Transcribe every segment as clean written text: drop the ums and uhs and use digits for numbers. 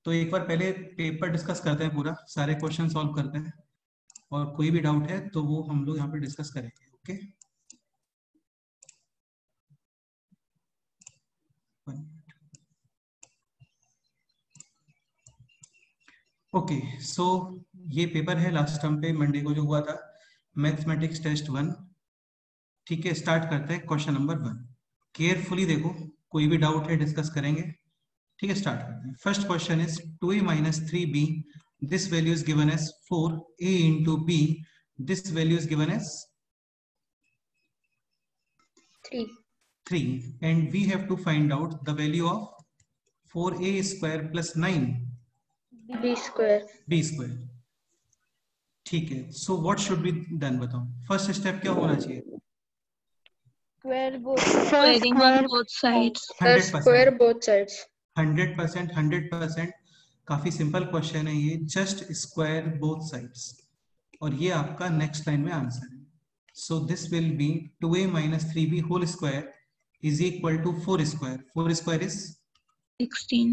तो एक बार पहले पेपर डिस्कस करते हैं, पूरा सारे क्वेश्चन सॉल्व करते हैं, और कोई भी डाउट है तो वो हम लोग यहाँ पे डिस्कस करेंगे। Okay, okay. सो ये पेपर है लास्ट टर्म पे मंडे को जो हुआ था, मैथमेटिक्स टेस्ट 1। ठीक है, स्टार्ट करते हैं क्वेश्चन नंबर 1। केयरफुली देखो, कोई भी डाउट है डिस्कस करेंगे। ठीक है, स्टार्ट करते हैं। First question is 2a minus 3b, this value is given as 4a into b, this value is given as 3, and we have to find out the value of 4a square plus 9 b square। ठीक है, so what should be done, बताओ। First step क्या होना चाहिए? Square both sides। 100%। काफी simple question है ये, just square both sides, और ये आपका नेक्स्ट लाइन में आंसर है। So this will be 2a minus 3b whole square is equal to 4 square. 4 square is 16।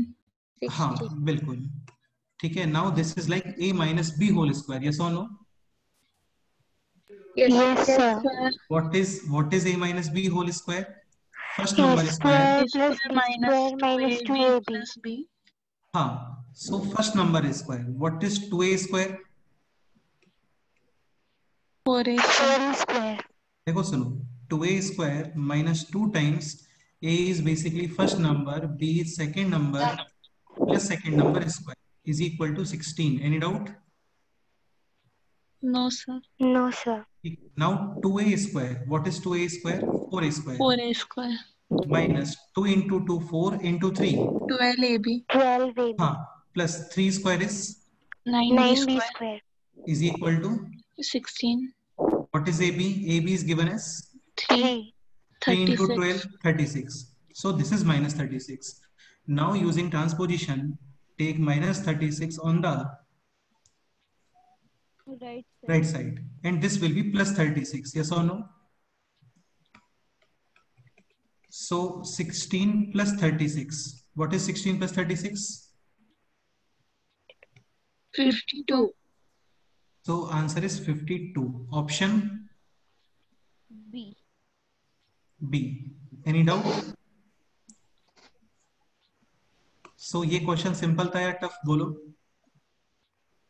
हाँ बिल्कुल ठीक है। Now this is like a minus b whole square, yes और no? Yes sir। What is a minus b whole square? First number square plus minus 2ab। हाँ, so first number is square. What is 2a square? 4a square। देखो सुनो, 2a square minus 2 times a is basically first number, b is second number, plus second number square is equal to 16. Any doubt? No sir। Now 2a square, what is 2a square? 4a square 4a square minus 2 into 2 4 into 3 12ab हाँ, plus 3 square is 9b square is equal to 16। what is AB? AB is given as 3 3 into 36। 12 36. So this is minus 36. Now using transposition, take minus 36 on the right side, and this will be plus 36. Yes or no? So 16 plus 36. What is 16 plus 36? 52। So answer is 52. Option B. Any doubt? So ये question simple था या tough, बोलो?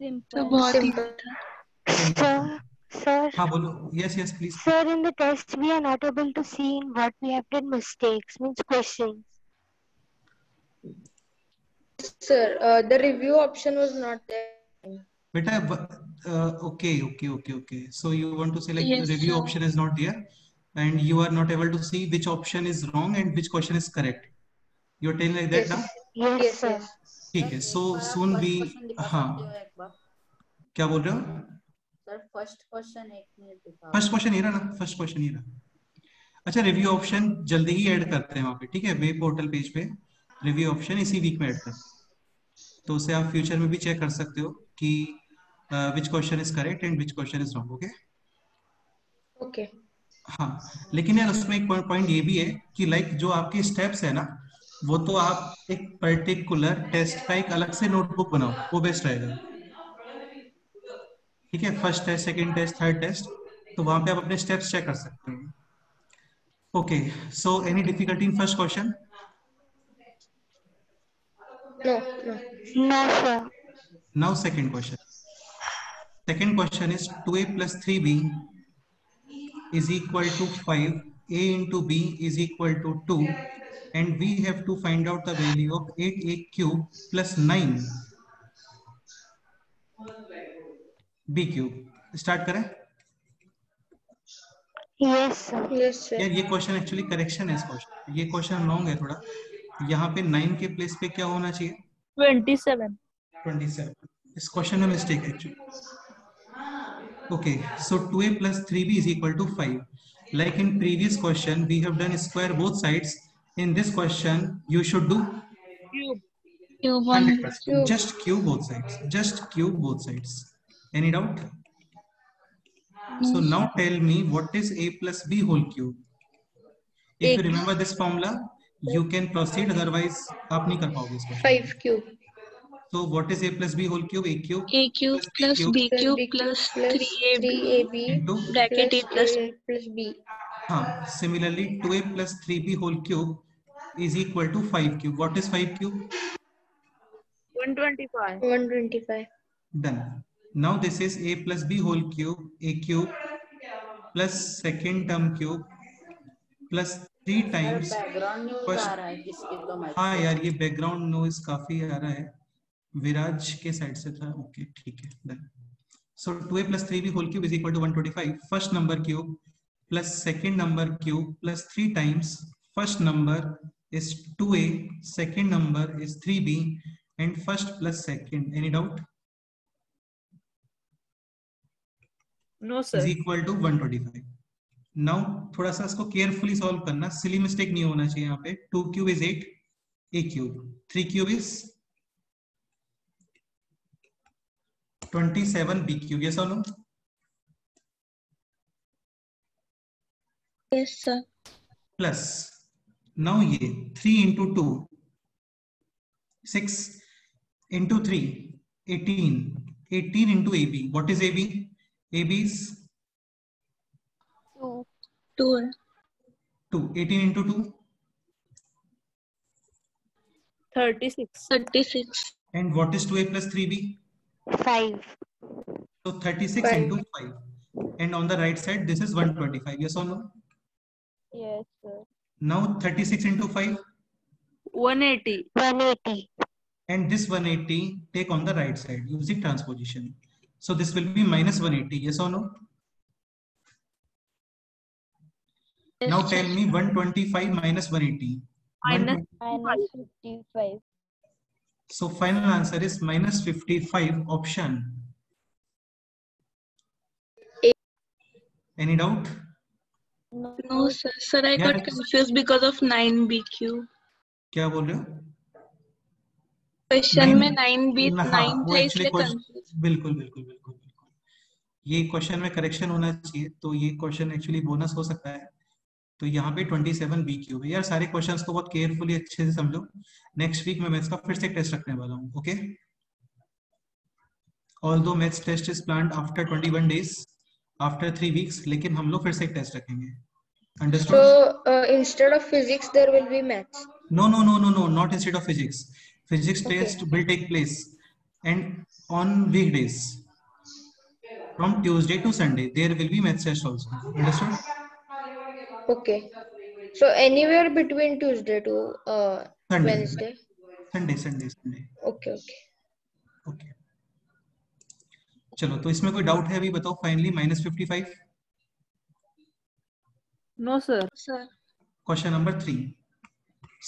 तो बहुत ही था। Sir, हाँ बोलो, yes yes please. sir, in the test we are not able to see in what we have done mistakes, means questions. Sir, the review option was not there। Beta, okay. So you want to say like Yes, review sir। option is not there, and you are not able to see which option is wrong and which question is correct. You're telling like that now? Yes, sir. ठीक है, so soon we हाँ क्या बोल रहे हो? Sir first question एक minute दिखाओ। First question ये रहा ना, फर्स्ट क्वेश्चन ये रहा। अच्छा, रिव्यू ऑप्शन जल्दी ही ऐड करते हैं वहाँ पे, ठीक है, वेब पोर्टल पेज पे रिव्यू ऑप्शन इसी वीक में ऐड करते हैं, तो उसे आप फ्यूचर में भी चेक कर सकते हो कि which question is correct and which question is wrong. Okay. हाँ, लेकिन यार उसमें एक पॉइंट ये भी है कि लाइक जो आपके स्टेप्स है ना, वो तो आप एक पर्टिकुलर टेस्ट का एक अलग से नोटबुक बनाओ, वो बेस्ट रहेगा। ठीक है, first test, second test, third test, तो वहां पे आप अपने स्टेप्स चेक कर सकते हैं। Okay, so any difficulty in first question? No, sir. Now second question. Second question is 2a plus 3b is equal to 5, a into b is equal to 2, and we have to find out the value of 8a cube plus 9 b cube। Start करें? Yes, sir. यार ये question actually correction है, इस question, ये question long है थोड़ा। यहाँ पे 9 के प्लेस पे क्या होना चाहिए? 27। इस क्वेश्चन में मिस्टेक है actually. Okay, so 2a plus 3b is equal to 5. Like in previous question, we have done square both sides. In this question, you should do Cube 100%. Just cube both sides. Just cube both sides. Any doubt? So now tell me what is a plus b whole cube. If you remember this formula, you can proceed. Otherwise, आप नहीं कर पाओगे इसको। 5 cube So what is a plus b whole cube? A cube A cube plus B cube plus 3AB 3ab into bracket A plus a plus b. Similarly 2a plus 3b whole cube is equal to 5 cube. What is 5 cube? 125. 125. Done. Now this is a plus b whole cube, a cube plus second term cube plus 3 sir times background news first. आ रहा है किसके तो match हाँ यार ये background noise काफी आ रहा है, विराज के साइड से था. ओके ठीक है. Done. So 2a plus 3b whole cube is equal to 125. First number cube plus second number cube plus 3 times first number is 2a, second number is 3b, and first plus second. Any doubt? No Is equal to 125. Now थोड़ा सा इसको carefully solve करना, silly mistake नहीं होना चाहिए यहाँ पे. 2 cube is 8, a cube. 3 cube is 27 b cube. Yes or no? yes sir. Plus now ये 3 into 2 6 into 3 18 18 into AB. What is AB? AB is 2 2. 18 into 2 36. 36 and what is 2a plus 3b? 5. So 36 into 5, and on the right side this is 125. Yes or no? Yes, sir. Now 36 into 5 180. 180. and this 180 take on the right side using transposition. So this will be minus 180. Yes or no? yes, Now sir. tell me 125 minus 180. Minus 55. So final answer is minus 55 option. Any doubt? No sir. Sir, I got Yeah. confused because of 9B cube. क्या बोल रहे हो? Question में 9 हाँ, वो था actually इसलिए question- confused. बिल्कुल बिल्कुल बिल्कुल बिल्कुल. ये क्वेश्चन में करेक्शन होना चाहिए, तो ये क्वेश्चन एक्चुअली बोनस हो सकता है. तो यहाँ पे 27 बी क्यूब है. यार सारे क्वेश्चंस को बहुत केयरफुली अच्छे से समझो. नेक्स्ट वीक में मैथ्स का फिर से टेस्ट रखने वाला हूँ. Okay. Although maths test is planned after 21 days, after 3 weeks, लेकिन हम लोग फिर से एक टेस्ट रखेंगे. Understood? So instead of physics, there will be maths. No, not instead of physics. Physics test will take place and on weekdays from Tuesday to Sunday there will be maths test also. Understood? Okay. So anywhere between Tuesday to Sunday. Wednesday. Sunday. Okay. Okay. चलो, तो इसमें कोई doubt है अभी बताओ. Finally minus 55. No sir. Sir, Question number 3.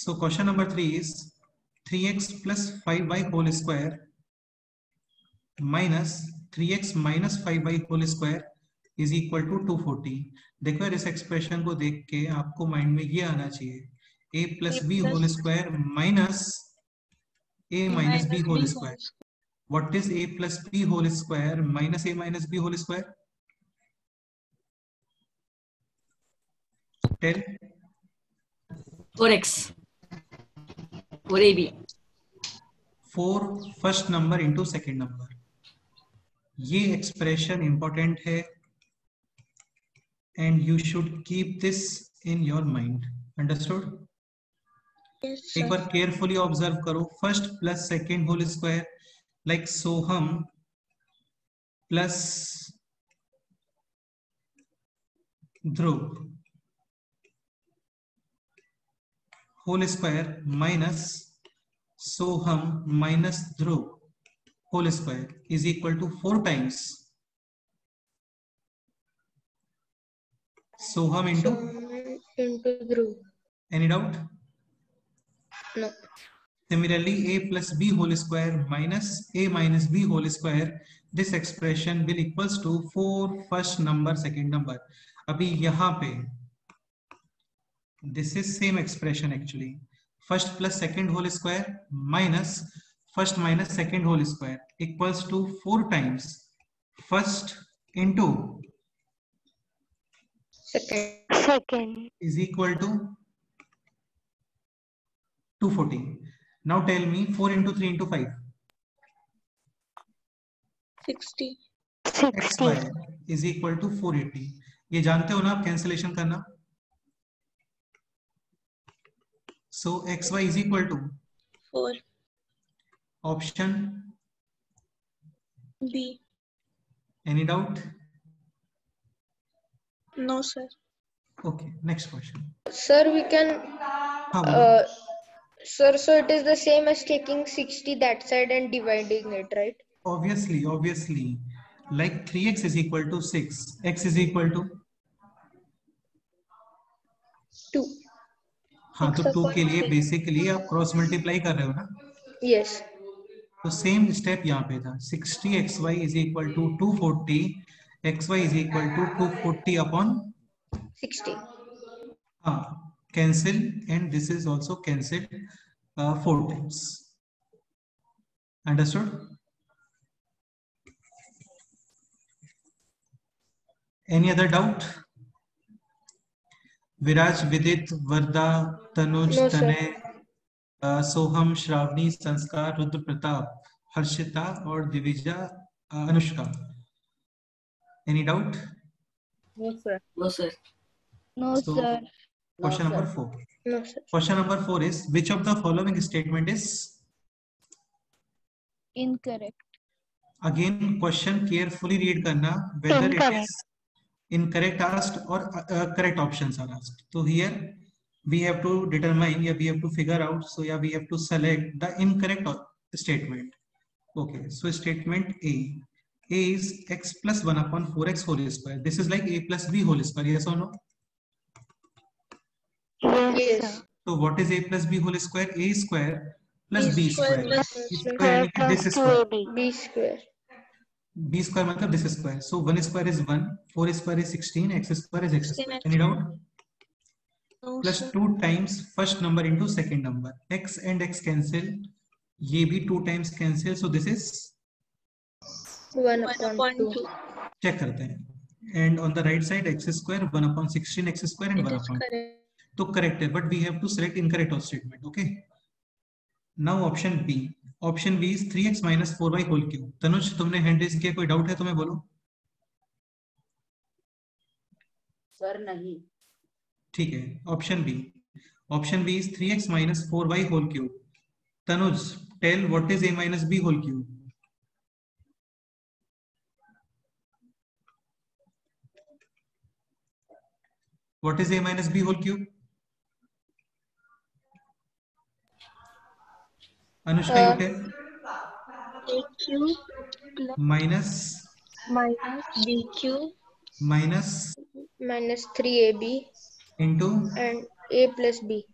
So question number 3 is 3x plus 5y whole square minus 3x minus 5y whole square is equal to 240. देखो यार, इस एक्सप्रेशन को देख के आपको माइंड में ये आना चाहिए, a plus b whole square minus a minus b whole square. What is a plus b whole square minus a minus b whole square? Tell. 4x 4ab 4 first number into second number. ये expression important है and you should keep this in your mind. Understood? yes एक sir. बार carefully observe करो. First plus second whole square, like Soham plus Dhruv whole square minus Soham minus Dhruv whole square is equal to 4 times Soham into. Into Dhruv. Any doubt? No. Similarly, a plus b whole square minus a minus b whole square, this expression will equals to 4 first number second number. अभी यहाँ पे this is same expression actually. First plus second whole square minus first minus second whole square equals to 4 times first into Second. is equal to 240. Now tell me 4 into 3 into 5. 60. xy 60. Is equal to 480. ये जानते हो ना आप cancellation करना. So xy is equal to 4. Option. B. Any doubt? No, sir. Okay, next question. Sir, we can, हाँ बोलो. sir, so it is the same as taking 60 that side and dividing it, right? Obviously, like 3x is equal to 6, x is equal to 2. हाँ, तो 6 2 के upon लिए 3. Basically आप cross multiply कर रहे हो ना. Yes. तो सेम स्टेप यहाँ पे था. 60 xy is equal to 240, xy is equal to 240 upon 60. हाँ, cancel, and this is also cancelled 4 times. Understood? Any other doubt? विराज, विदित, वरदा, तनुज, No, sir. तनय, सोहम, श्रावणी, संस्कार, रुद्र प्रताप, हर्षिता और Divija, Anushka. Any doubt? No, sir. No, sir. No, So, sir. question number 4. No, sir. Question number 4 is, which of the following statement is Incorrect. again question carefully read karna whether it Incorrect. is incorrect asked or correct options are asked. So here we have to determine, yeah, we have to figure out, so yeah, we have to select the incorrect statement. Okay, so statement A is x plus 1 upon 4x whole square. This is like a plus b whole square, yes or no? Yes, Yes. sir. So what is a plus b whole square? A square plus A b square square. plus B C square यानी कि Plus this square. 2ab. B square. B square मतलब this square. So 1 square is 1, 4 square is 16, x square is x 16 square. x. Any doubt? No, Plus sir. 2 times first number into second number. X and x cancel. ये भी 2 times cancel. So this is 1 1 upon upon 2. 2. check करते हैं. And on the right side x square 1 upon 16 x square and It 1 is upon 2. correct. तो correct है, but we have to select incorrect statement. Okay. Now option B. Option B is 3x minus 4y whole cube. Tanuj, तुमने hand raise किया, कोई doubt है तुम्हें? बोलो. Sir, नहीं. ठीक है. Option B. Option B is 3x minus 4y whole cube. Tanuj, tell what is a minus b whole cube. What is a minus b whole cube? Anushka, you tell. A cube plus Minus B cube minus Minus 3ab into and a plus b.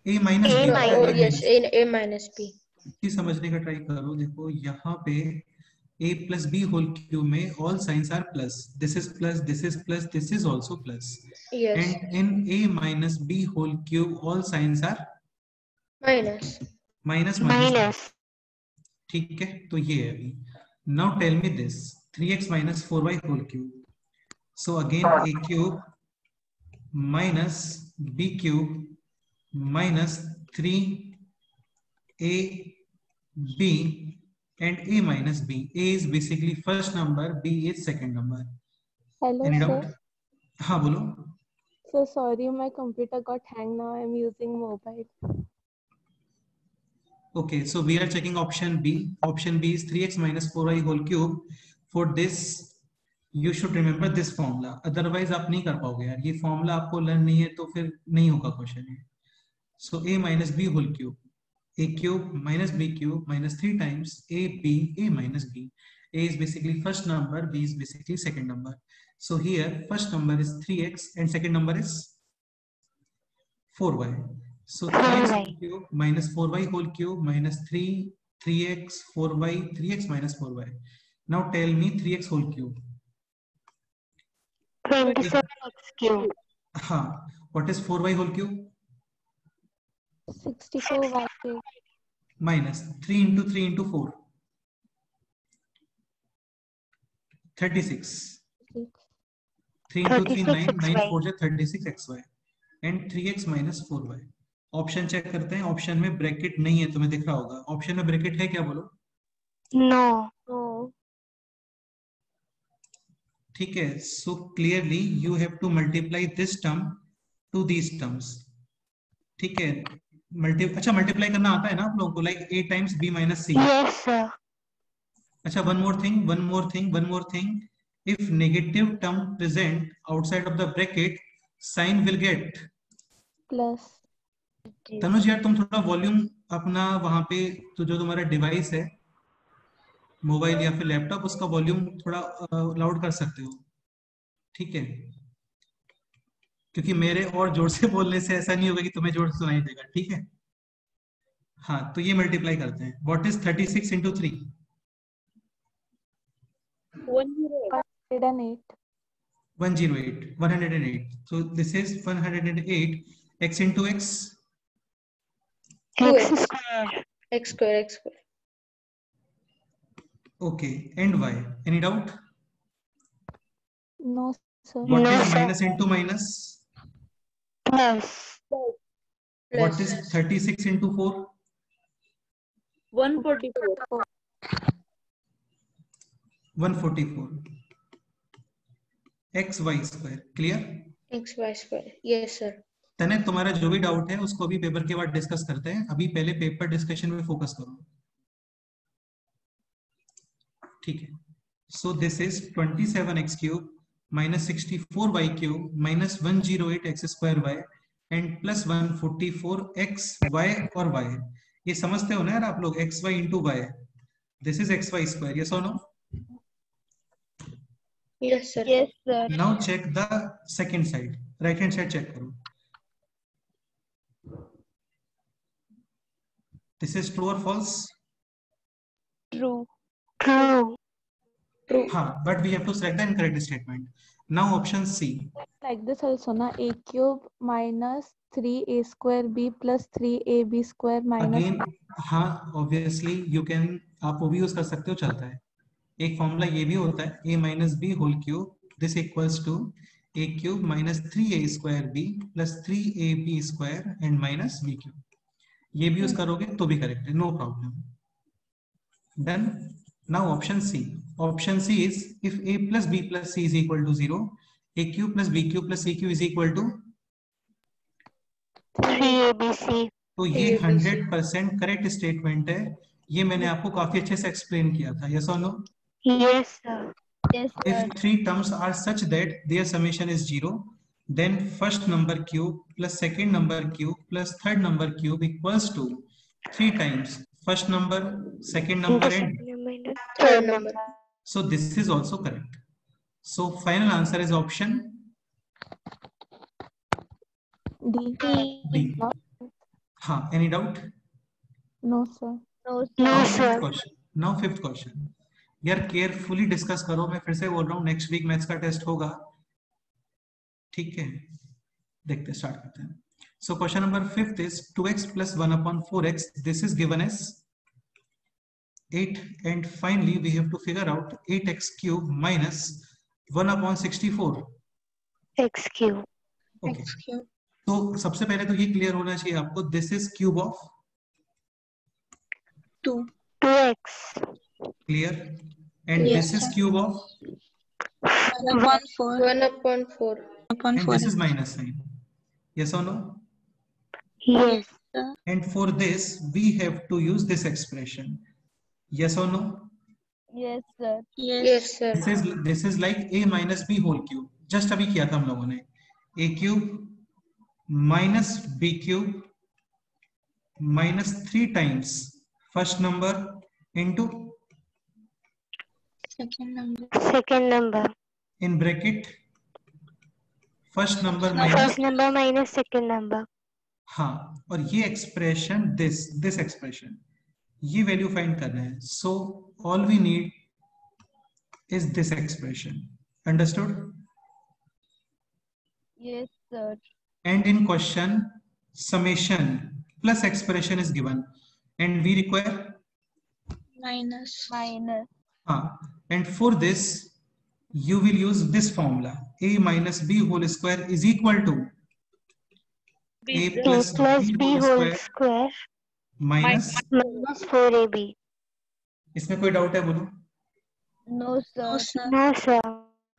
a minus A b. minus Oh, yes, a minus b. ये समझने का try करो. देखो यहाँ पे a plus b whole cube में all signs are plus. This is plus, this is plus, this is also plus. Yes. And in a minus b whole cube all signs are Minus. minus. Minus. ठीक है, तो ये है अभी. Now tell me this 3x minus 4y whole cube. So again a cube minus b cube minus 3ab and a minus b. A is basically first number, b is second number. Hello, Any sir. doubt? हाँ बोलो. So sorry, my computer got hang now. I'm using mobile. Okay, so we are checking option B. Option B is 3x minus 4y whole cube. For this, you should remember this formula. Otherwise, आप नहीं कर पाओगे यार. ये formula आपको learn नहीं है तो फिर नहीं होगा question ये. So a minus b whole cube. A cube minus b cube minus 3 times a minus b. A is basically first number, b is basically second number. So here first number is 3x and second number is 4y. So 3x whole cube minus 4y whole cube minus 3x 4y 3x minus 4y. Now tell me 3x whole cube. 27x cube. हाँ, what is 4y whole cube? 64 cube. Minus 3 into 3 into 4. 36. 3 into 3 9, 9 4 जा 36xy and 3x minus 4y. Option check करते हैं. Option में bracket नहीं है, तुम्हें दिख रहा होगा. ऑप्शन में ब्रैकेट है क्या? बोलो. No. No. ठीक है, so clearly you have to multiply this term to these terms, ठीक है। मल्टीप्लाई करना आता है ना आप लोगों को, like a times b minus c। Yes, sir. अच्छा, one more thing, if negative term present outside of the bracket, sign will get। Plus. Tanuj यार तुम थोड़ा वॉल्यूम अपना वहां पे, तो जो तुम्हारा डिवाइस है मोबाइल या फिर लैपटॉप, उसका वॉल्यूम थोड़ा लाउड कर सकते हो, ठीक है, क्योंकि मेरे और जोर से बोलने से ऐसा नहीं होगा कि तुम्हें जोर से सुनाई देगा, ठीक है। हाँ, तो ये मल्टीप्लाई करते हैं। What is 36 into 3? 108. 108. 108। So this is 108 x into x, X 2x. square. X square. okay, and y. Any doubt? No, sir. What No, is sir. minus into minus? Plus. What is Plus 36 into 4? 144. 144 x y square। Clear? xy square. Yes, sir. तने तुम्हारा जो भी doubt है उसको अभी paper के बाद discuss करते हैं, अभी पहले पेपर डिस्कशन में फोकस करो, ठीक है। So this is 27x cube minus 64y cube minus 108 x square y and plus 144 x y और y। ये समझते हो ना यार आप लोग, x y into y, this is x y square, yes और no? Yes, sir. Yes, sir. Now check the second side, right hand side check करो। दिस इज ट्रू और फॉल्स? True. True. True. हाँ, but we have to select the incorrect statement. Now option C. Like this also, na, a cube minus 3a square b plus 3ab square minus again हाँ, obviously you can, आप वो भी use कर सकते हो, चलता है। एक फॉर्मूला ये भी होता है, a minus b whole cube, this equals to a cube minus 3a square b plus 3ab square and minus b cube. ये भी यूज करोगे तो भी करेक्ट है, no problem. Done. Now option C. Option C is if a plus b plus c is equal to 0, a cube plus b cube plus c cube is equal to, 3ABC. तो ये ABC 100% correct statement है। ये मैंने आपको काफी अच्छे से explain किया था, यस और no? Yes, sir. Yes, If sir. three terms are such that their summation is 0, then first number cube plus second number cube plus third number cube equals to 3 times first number, second number, The and second number and the Third third number. number. so this is also correct. So final answer is option d. D. हाँ, any doubt? No, sir. No, No, Now sir. fifth question. Now fifth question. यार carefully discuss करो, मैं फिर से बोल रहा हूँ, next week maths का टेस्ट होगा, ठीक है। देखते स्टार्ट करते हैं। So question number 5 is 2x plus 1 upon 4x, this is given as 8 and finally we have to figure out 8x cube minus 1 upon 64। X cube. Okay, X cube. तो सबसे पहले तो ये क्लियर होना चाहिए आपको, this is cube of, 2. 2x. Clear, and Yes, this is sir. Cube of, 1 upon 4. 1 upon 4. Upon and 4. this is minus sign, yes or no? Yes. Sir. And for this we have to use this expression, yes or no? Yes, sir. Yes. Yes, sir. This is like a minus b whole cube, just अभी किया था हम लोगों ने, a cube minus b cube minus 3 times first number into, Second number. Second number. in bracket first number minus, First number minus second number. हाँ, और ये expression, this expression, ये वैल्यू फाइंड करना है। So all we need is this expression, understood? Yes, sir. And in question summation plus expression is given and we require Minus. Minus. and for this you will use this formula, a minus b whole square is equal to a A plus plus b B whole whole square square minus, minus 4AB. इसमें कोई doubt है बोलो? No, sir. No, sir. No, sir.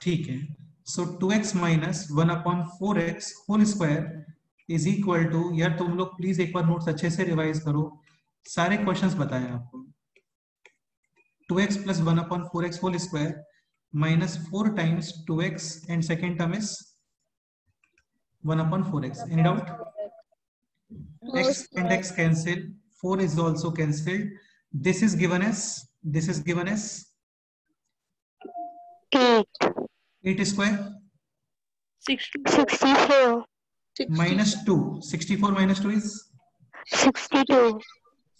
ठीक है, so 2x minus 1/4x whole square is equal to, यार तुम लोग please एक बार नोट्स अच्छे से रिवाइज करो, सारे क्वेश्चंस बताएं आपको। 2x plus 1/4x whole square minus 4 times 2x and second term is 1/4x. Any doubt? No, X and x cancel, 4 is also cancelled. This is given as 8. 8 square 64. minus 2. 64 minus 2 is 62.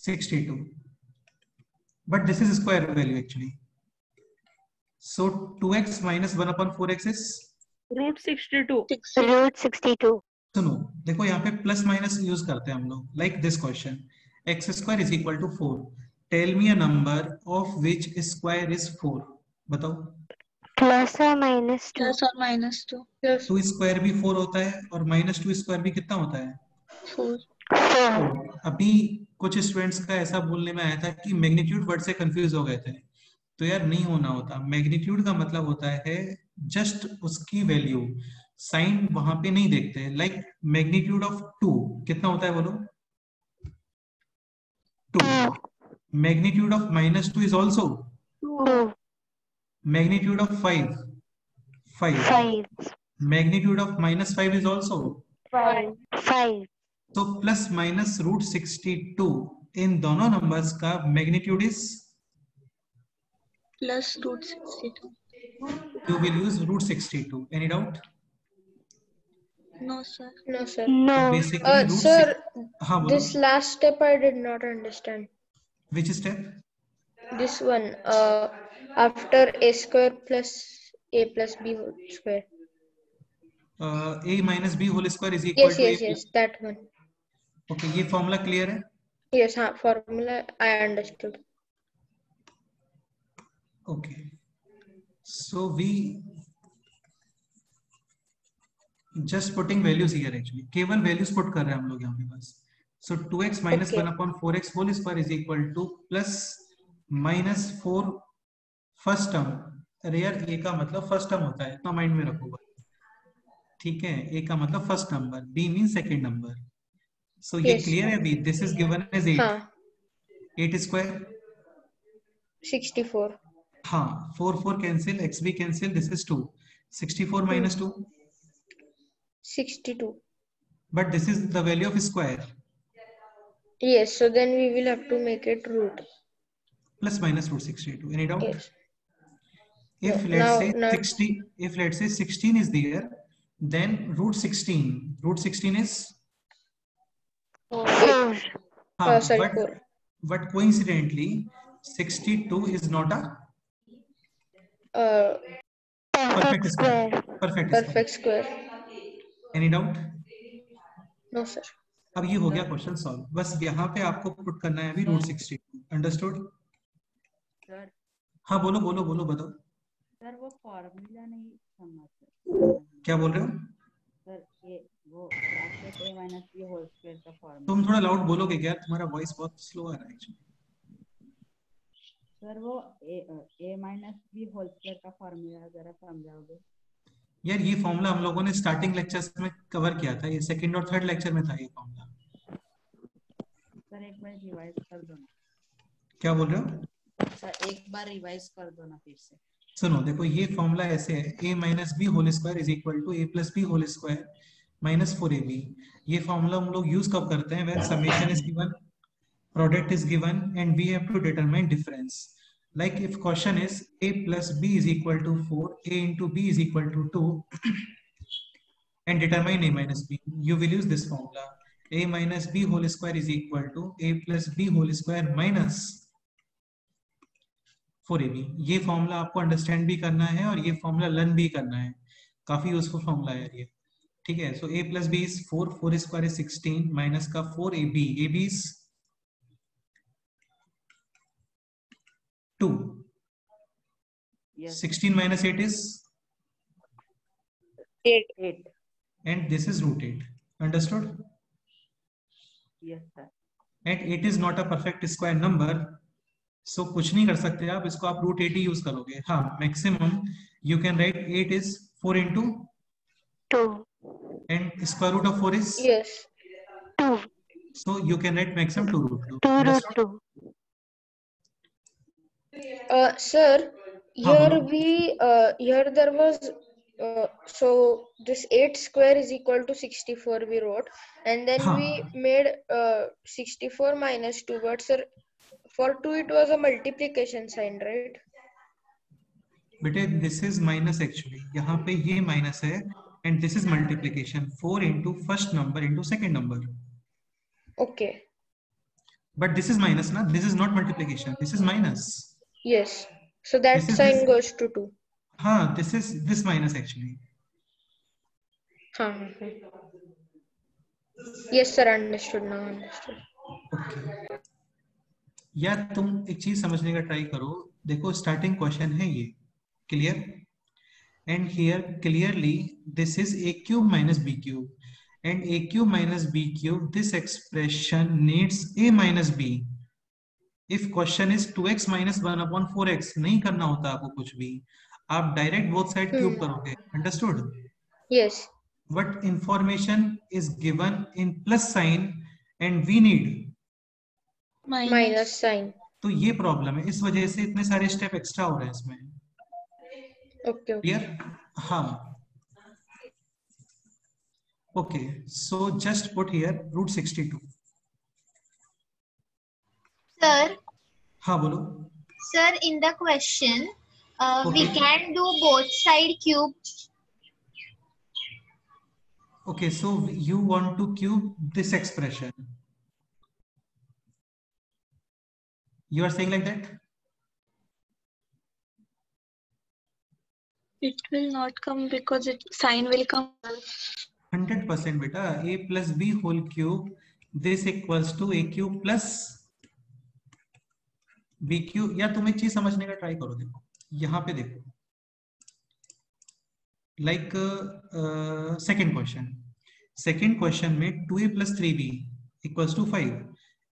62. But this is square value actually. So 2x minus 1/4x is root 62. Root 62. सुनो, देखो यहाँ पे plus minus use करते हैं हम लोग, like this question, x square is equal to 4, tell me a number of which square is 4, बताओ। Plus or minus 2. plus or minus 2. 2 square भी 4 होता है और माइनस 2 स्क्वायर भी कितना होता है? 4. 4. अभी कुछ स्टूडेंट्स का ऐसा बोलने में आया था कि मैग्नीट्यूड वर्ड से कंफ्यूज हो गए थे, तो यार नहीं होना होता। मैग्नीट्यूड का मतलब होता है जस्ट उसकी वैल्यू, साइन वहां पे नहीं देखते। लाइक मैग्नीट्यूड ऑफ 2 कितना होता है बोलो? 2। Magnitude of minus 2 is also 2. Magnitude of 5 5. Magnitude of minus 5 is also 5. तो प्लस माइनस रूट 62 इन दोनों नंबर्स का magnitude is Plus root 62. you will use root 62. Any doubt? No, sir. No, sir. No. Basically root Sir, हाँ बोलो, this last step I did not understand. which step? This one, after a square plus a plus b whole square. A minus b whole square is equal to Yes, that one. Okay, ये formula clear है? Yes, formula I understood. Okay, so we just putting values here actually, केवल values put कर रहे हैं हम लोग यहाँ पे बस। So 2x minus Okay. 1/4x whole square is equal to plus minus 4 first term. अरे यार a का मतलब फर्स्ट टर्म होता है, इतना माइंड में रखो बस, ठीक है? a का मतलब first number, b mean second number. So ये Yes. क्लियर है अभी? This is given as 8। हाँ, 8 स्क्वायर 64. हाँ, 4 कैंसिल, x भी cancel, this is 2। 64 minus 2, 62. but this is the value of square. Yes, so then we will have to make it root. Plus minus root 62. Any doubt? Yes. If No, let's say now- 60, if let's say 16 is there, then root 16 is 4. हाँ, Sorry, 4. but coincidentally 62 is not a Perfect square. Perfect square. Any doubt? No, sir. अब ये हो गया question solve. बस यहाँ पे आपको put करना है अभी रूट 62। अंडरस्टूड? सर हाँ बोलो बोलो बोलो, बताओ सर वो फॉर्मूला नहीं समझ क्या बोल रहे हो? सर ये वो bracket a minus b whole square का फॉर्मूला। तुम थोड़ा लाउड बोलोगे क्या? तुम्हारा वॉइस बहुत स्लो आ रहा है एक्चुअली। सर वो a minus b whole square का फॉर्मूला जरा समझाओगे? यार ये फॉर्मूला हम लोगों ने स्टार्टिंग लेक्चर्स में कवर किया था, ये सेकंड और थर्ड लेक्चर में था ये फॉर्मूला। सर एक बार रिवाइज कर दो ना। क्या बोल रहे हो? सर एक बार रिवाइज कर दो ना फिर से। सुनो, देखो ये फॉर्मूला ऐसे है, a minus b whole square is equal to a plus b whole square minus 4ab। ये फॉर्मूला हम लोग यूज कब करते हैं? When summation is given, product is given and we have to determine difference. Like if question is a plus b is equal to 4, a into b is equal to 2 and determine a minus b, you will use this formula. A minus b whole square is equal to a plus b whole square minus 4ab। ये formula आपको understand भी करना है और ये formula learn भी करना है, काफी यूजफुल फॉर्मूला है ये, ठीक है? सो a plus b is 4, 4 square is 16 minus का 4ab, ab is 2, Yes. 16 minus 8 is 8. and this is root 8. Understood? Yes sir. And 8 is not a perfect square number, so कुछ नहीं कर सकते आप, इसको आप root 8 ही यूज करोगे। हाँ, maximum You can write 8 is 4 into 2. and square root of 4 is Yes. 2. so you can write maximum 2 root 2. 2 root Understood? 2. Sir, हाँ here बोलो. here there was so this 8 square is equal to 64 we wrote, and then हाँ. we made 64 minus 2, but sir for 2 it was a multiplication sign, right? बेटे this is minus actually. यहाँ पे ये minus है and this is multiplication. 4 into first number into second number. Okay. But this is minus na. This is not multiplication. This is minus. Yes. So that This is sign this. goes to 2. हाँ, this is this minus actually. हाँ. Yes sir, understood now, understood. Okay. या तुम एक चीज समझने का try करो. देखो स्टार्टिंग क्वेश्चन है ये, clear? And here clearly this is a cube minus b cube, and a cube minus b cube, this expression needs a minus b. If question is 2x minus 1 upon 4x, नहीं करना होता आपको कुछ भी, आप direct both side cube करोगे. Understood? Yes. But information is given in plus sign and we need Minus sign. तो ये प्रॉब्लम है. इस वजह से इतने सारे स्टेप एक्स्ट्रा हो रहे हैं इसमें. Okay. क्लियर? हाँ. Okay, so just put here root 62. Sir, हाँ बोलो. sir, in the question, we Okay. can do both side cube. Okay, so you want to cube this expression. You are saying like that? It will not come because it sign will come. 100% बेटा. a plus b whole cube, this equals to a cube plus b cube. या तुम एक चीज समझने का try करो. देखो यहाँ पे देखो, लाइक सेकेंड क्वेश्चन में 2a plus 3b equals to 5,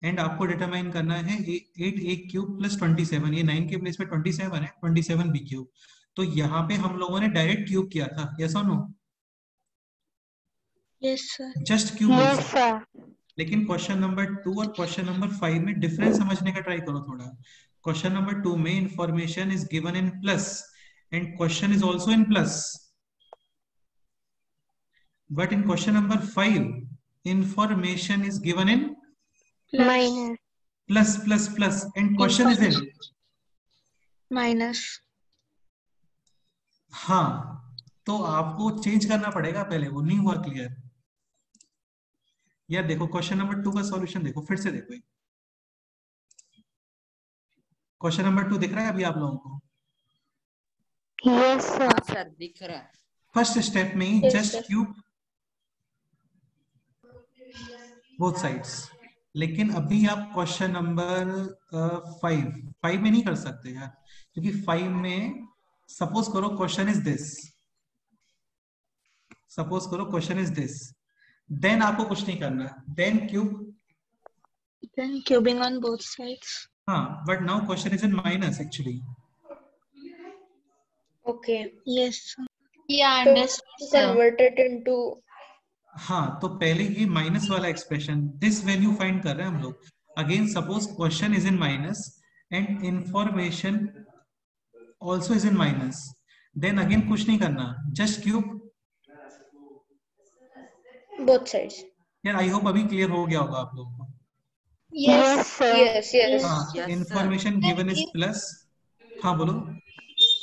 and आपको डिटरमाइन करना है 8a क्यूब प्लस 27. ये 9 के प्लेस पे 27 है, 27b क्यूब. तो यहाँ पे हम लोगों ने डायरेक्ट क्यूब किया था. यस और no? Yes sir. Just cube. Yes, sir. लेकिन क्वेश्चन नंबर 2 और क्वेश्चन नंबर 5 में डिफरेंस समझने का ट्राई करो थोड़ा. क्वेश्चन नंबर 2 में information is given in plus and question is also in plus, but in question number 5 information is given in Minus. Plus plus plus and question is in Minus. हाँ. तो आपको change करना पड़ेगा पहले, वो नहीं हुआ क्लियर. यार देखो क्वेश्चन नंबर 2 का सॉल्यूशन देखो, फिर से देखो. क्वेश्चन नंबर 2 दिख रहा है अभी आप लोगों को? Yes, sir. सर दिख रहा है. फर्स्ट स्टेप में ही Yes, just sir. Cube both sides. लेकिन अभी आप क्वेश्चन नंबर 5 में नहीं कर सकते यार, क्योंकि 5 में सपोज करो क्वेश्चन इज दिस, देन आपको कुछ नहीं करना, then cube. Then cubing on both sides. हाँ, but now question is in minus actually. Okay. Yes sir. Yeah, So understood, sir. convert it into. हाँ, तो पहले ये माइनस वाला एक्सप्रेशन, दिस वैल्यू फाइंड कर रहे हैं हम लोग. Again suppose question is in minus and information also is in minus, then again कुछ नहीं करना, जस्ट क्यूब. Both sides. यार आई होप अभी क्लियर हो गया होगा आप लोगों को. Yes, sir. Yes, yes. हाँ, Yes, sir. Information given is plus. हाँ बोलो.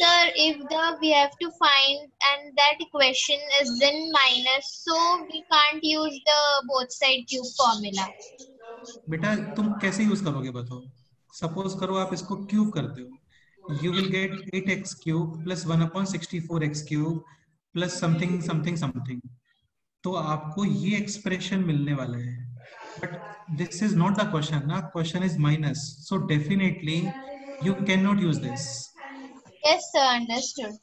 sir. If we have to find and that equation is in minus, so we can't use the both side cube formula. बेटा तुम कैसे use करोगे बताओ. Suppose करो आप इसको क्यूब करते हो, you will get 8x cube plus 1 upon 64x cube plus something something something. तो आपको ये एक्सप्रेशन मिलने वाला है, but this is not the question ना. Question is minus, so definitely you can not use this. Yes, sir. Understood.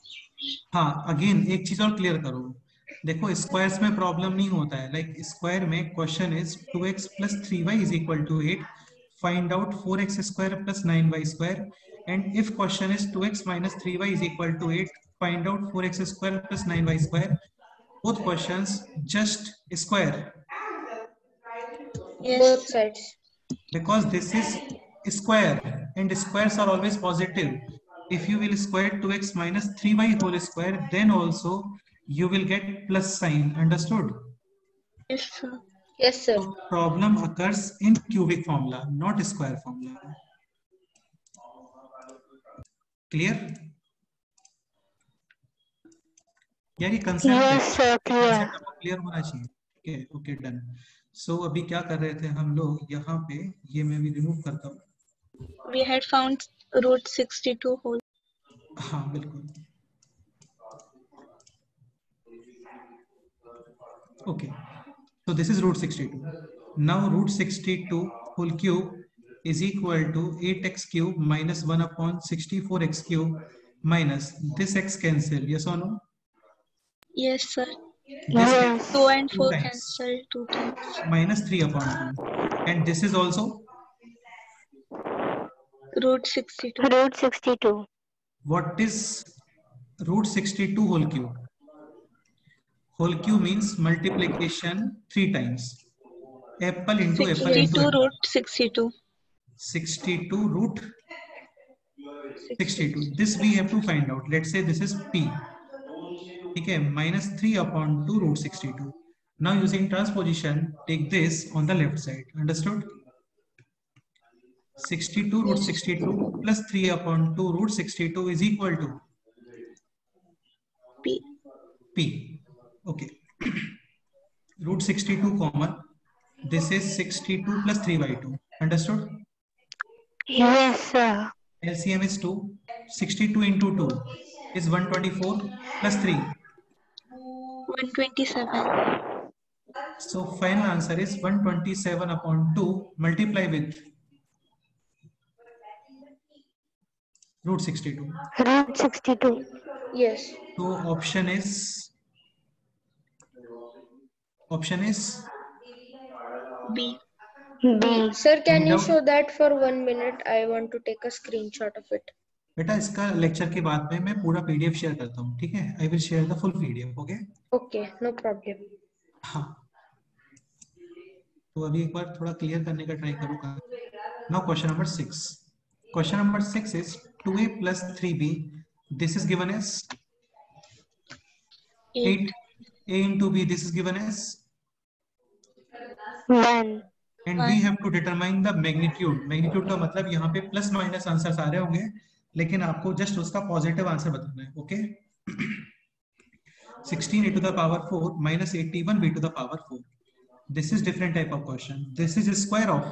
हाँ, again एक चीज और क्लियर करो. देखो स्क्वायर्स में प्रॉब्लम नहीं होता है. लाइक स्क्वायर में question is 2x plus 3y is equal to 8. Find out 4x square plus 9y square. And if question is 2x minus 3y is equal to 8, find out 4x square plus 9y square. Both questions just square Yes. Both sides. because this is square and squares are always positive. If you will square 2x minus 3y whole square, then also you will get plus sign. Understood? Yes, sir. Yes, sir. So problem occurs in cubic formula, not square formula. Clear? यार ये concept है, Yes, sir, clear. Concept आपको clear होना चाहिए. Okay okay done. सो अभी क्या कर रहे थे हम लोग यहाँ पे, ये मैं भी रिमूव करता हूँ. We had found root 62 whole. हाँ बिल्कुल. Okay, so this is root 62. Now root 62 whole cube is equal to 8x cube minus 1 upon 64x cube minus this x cancel. Yes or no? Yes, sir. This Yes. 2 and 4 times. cancel 2 times. Minus 3 upon 2. And this is also Root 62. Root 62. what is root 62 whole cube? Whole cube means multiplication 3 times. Apple into apple 62 into apple. root 62. 62 root 62. This we have to find out. Let's say this is p. Okay, minus 3 upon 2 root 62. Now using transposition, take this on the left side. Understood? 62 root 62 plus 3 upon 2 root 62 is equal to P. p. Okay. Root 62 common. This is 62 plus 3 by 2. Understood? Yes, sir. LCM is 2. 62 into 2 is 124 plus 3. 127. So final answer is 127 upon 2 multiply with root 62. Root 62. Yes. So option is B. B. Sir, can Any you doubt? show that for 1 minute? I want to take a screenshot of it. बेटा इसका lecture के बाद में मैं पूरा PDF share करता हूँ. ठीक है, I will share the full PDF. Okay Okay, no problem. हाँ, तो अभी एक बार थोड़ा क्लियर करने का ट्राई करूँगा. Now question number 6. Question number 6 is 2a plus 3b. This is given as 8. A into b, this is given as 1. and we have to determine the magnitude. Magnitude का मतलब यहाँ पे प्लस माइनस आंसर आ रहे होंगे, लेकिन आपको just उसका positive answer बताना है. Okay 16 a to the power 4 minus 81 b to the power 4. This is different type of question. This is square of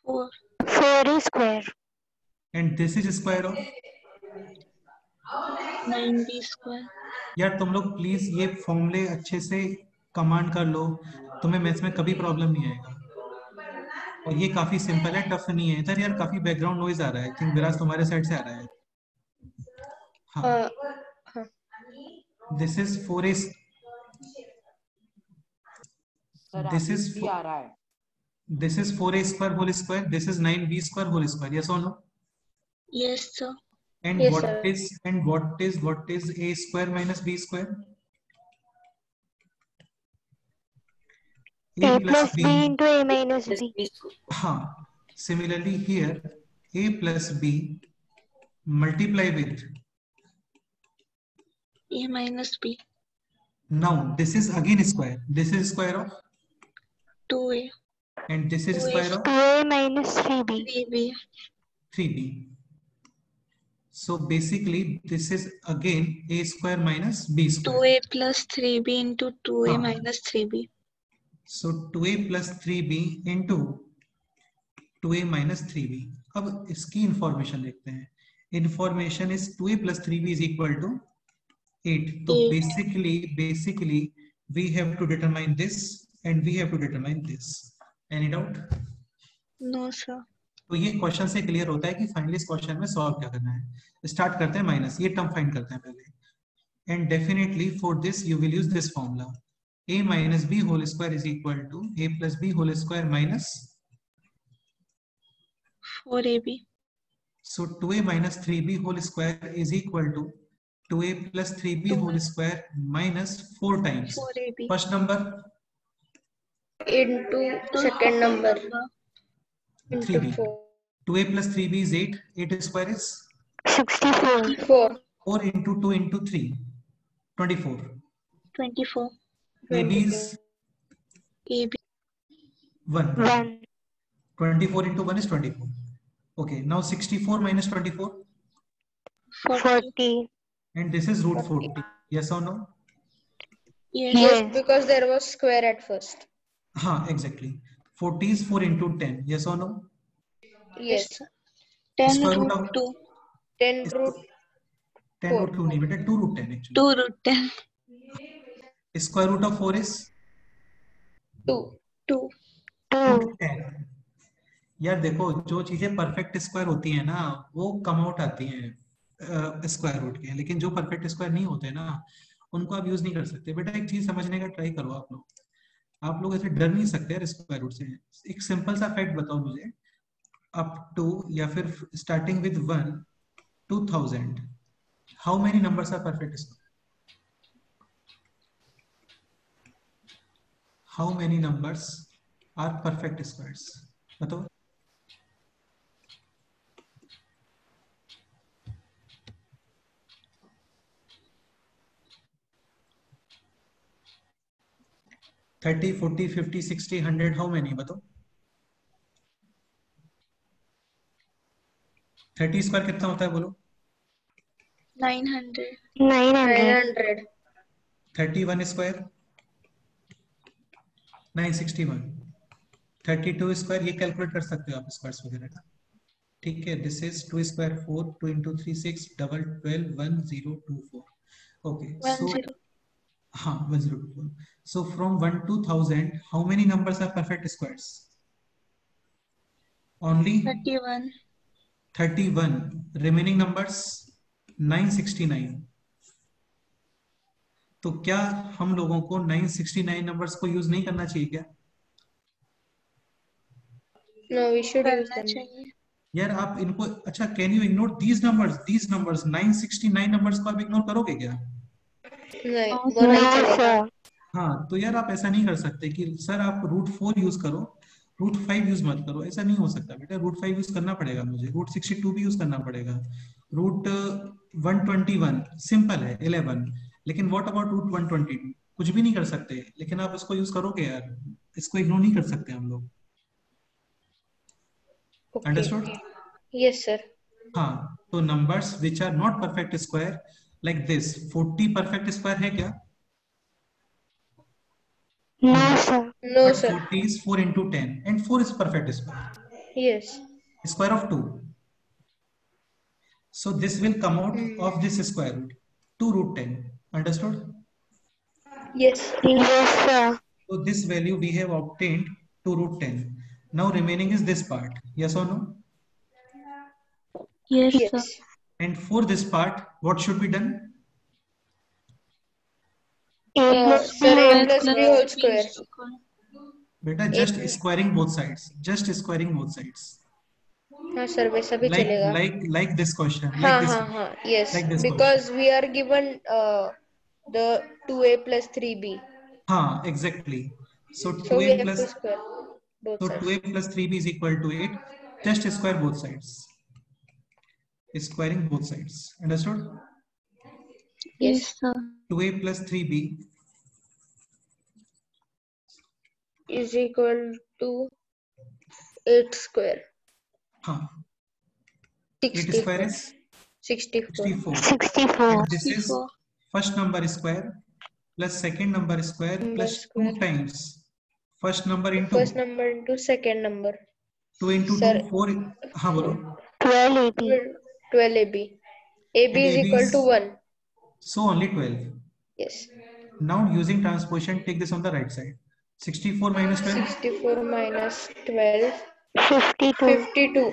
4. 4 is square. and this is square of. 9b square. यार तुम लोग please ये फॉर्मूले अच्छे से command कर लो, तुम्हें maths में कभी प्रॉब्लम नहीं आएगा. और ये काफी सिंपल है, टफ नहीं है. इधर यार काफी बैकग्राउंड नॉइज आ रहा है. आई थिंक विराज तुम्हारे साइड से आ रहा है. हाँ, this is 4a. This is आ रहा है. this is 4a square whole square. This is 9b square whole square. Yes or no? Yes, sir. And Yes, what sir. what is a square minus b square? A plus B into A minus B. हाँ. Similarly here, a plus b multiply with. A minus B. Now this is again square. This is square of 2A. and this is 2a square of 2A minus 3B. 3B. 3b. So basically this is again a square minus b square. 2A plus 3B into 2A हाँ. minus 3B. So 2a plus 3b into 2a minus 3b. अब इसकी information देखते हैं. Information is 2a plus 3b is equal to 8. तो 8. basically we have to determine this and we have to determine this. Any doubt? No, sir. तो ये question से clear होता है कि फाइनली इस क्वेश्चन में सॉल्व क्या करना है. स्टार्ट करते हैं माइनस. ये टर्म फाइंड करते हैं पहले. And definitely for this you will use this formula. a minus b whole square is equal to a plus b whole square minus. 4AB. So 2a minus 3b whole square is equal to 2a plus 3b whole square minus 4 times 4ab first number into second number into 3b. 4. 2a plus 3b is 8. 8 square is 64. 4. 4 into 2 into 3. 24. 24 AB is ab 1. 1. 24 into 1 is 24. Okay, now 64 minus 24. 40. And this is root 40. Yes or no? yes Yes, Yes. because there was square at first. Exactly. 40 is 4 into 10. Yes or no? Yes. 10 Square root root of 2 10 root 10 root 2 नहीं बेटा 2 root 10 actually. 2 root 10 Square root of 4 is 2. 2 2. 10. यार देखो जो चीजें perfect square होती है ना वो कम आउट आती हैं स्क्वायर रूट के, लेकिन जो परफेक्ट स्क्वायर नहीं होते ना उनको आप यूज नहीं कर सकते। बेटा एक चीज समझने का ट्राई करो आप लोग ऐसे डर नहीं सकते यार स्क्वायर रूट से। एक सिंपल सा फैक्ट बताओ मुझे, अप टू या फिर starting with 1 to 1000 how many numbers are perfect square? How many numbers are perfect squares बताओ। थर्टी 40 50 60 100 हाउ मेनी बताओ। 30 स्क्वायर कितना होता है बोलो। 900 900. 31 स्क्वायर 961। 32 स्क्वायर ये कैलकुलेट कर सकते हो आप स्क्वायर्स वगैरह का, ठीक है। This is 2 square 4 2 into 3 6 double 12 1024। Okay so 10 हाँ 1024। So from 1 to 1000 how many numbers are perfect squares? Only 31 31। Remaining numbers 969। तो क्या हम लोगों को 969 नंबर्स को यूज नहीं करना चाहिए क्या? No, we should use करना them. चाहिए यार आप इनको अच्छा can you ignore these numbers 969 numbers को आप इग्नोर करोगे क्या? नहीं, No, वो नहीं No, चलेगा। sir. हाँ तो यार आप ऐसा नहीं कर सकते कि सर आप रूट 4 यूज करो रूट 5 यूज मत करो, ऐसा नहीं हो सकता बेटा। रूट 5 यूज करना पड़ेगा मुझे, रूट 62 भी यूज करना पड़ेगा, रूट 121 सिंपल है 11, लेकिन व्हाट अबाउट रूट 122? कुछ भी नहीं कर सकते, लेकिन आप इसको यूज करोगे यार, इसको इग्नोर नहीं कर सकते हम लोग। Okay. अंडरस्टूड? Yes, sir. हाँ तो numbers which are not perfect square like this 40 perfect square है क्या? No, sir. No, But sir. 40 is 4 into 10 and 4 is perfect square. Yes. Square of 2. So this will come out of this square root 2 root 10. Understood? Yes. Yes, sir. So this value we have obtained 2 root 10. Now remaining is this part. Yes or no? yes sir Yes. And for this part, what should be done? A plus B Sir, a whole plus b whole square. Beta just squaring both sides. Just squaring both sides. हाँ sir, वैसा भी चलेगा। Like this question. हाँ Like this. हाँ हाँ, yes. Like this Because we are given the 2a plus 3b. हाँ, exactly. So So we 2a have plus to square both so sides. 2a plus 3b is equal to 8. Just square both sides. Squaring both sides. Understood? yes sir 2a plus 3b Is equal to 8 square. हाँ 8 64. square is 64. 64. 64. And this is 64 first number square plus second number square plus 2 square. times first number into First number into second number. 2 into Sir. 2 4. हाँ बोलो. 12 AB. 12 ab. ab And is AB equal is- to 1. So only 12. Yes. Now using transposition, take this on the right side. 64 minus 12. 64 minus 12. 52. 52.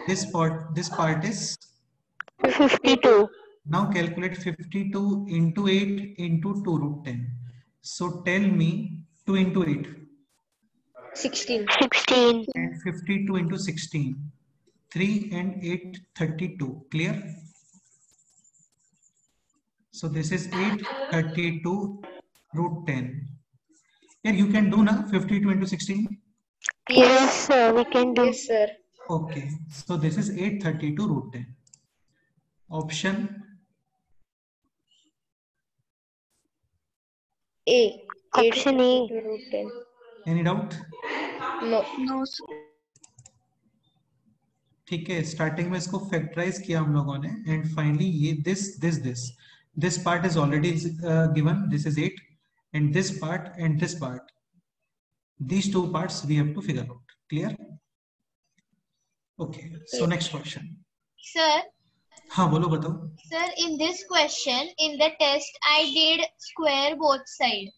This part is 52. now calculate 52 into 8 into 2 root 10. So tell me 2 into 8 16. 16. and 52 into 16. 3 and 8, 32. Clear? So this is 8, 32 root 10. Yeah, you can do now 52 into 16. Yes, sir, we can do. Yes, sir. Okay, so this is 832 root 10. Option A. Option A. 832 root 10. any doubt? No. No, sir. ठीक है, starting में इसको factorise किया हम लोगों ने and finally ये this part is already given, this is 8 and this part, these two parts we have to figure out. Clear? Okay, so next question. Sir, हाँ बोलो, बताओ. sir, in this question, in the test, I did square both sides.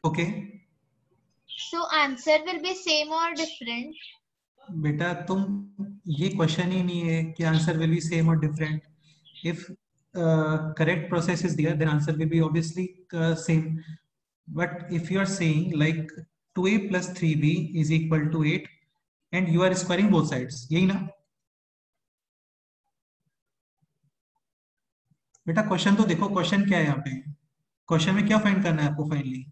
Okay, So answer will be same or different? बेटा तुम, ये question ही नहीं है कि answer will be same और different. If correct process is there, then answer will be obviously same. But if you are saying like 2a plus 3b is equal to 8 and you are squaring both sides, यही ना बेटा? Question तो देखो, question क्या है यहाँ पे. Question में क्या फाइंड करना है आपको finally?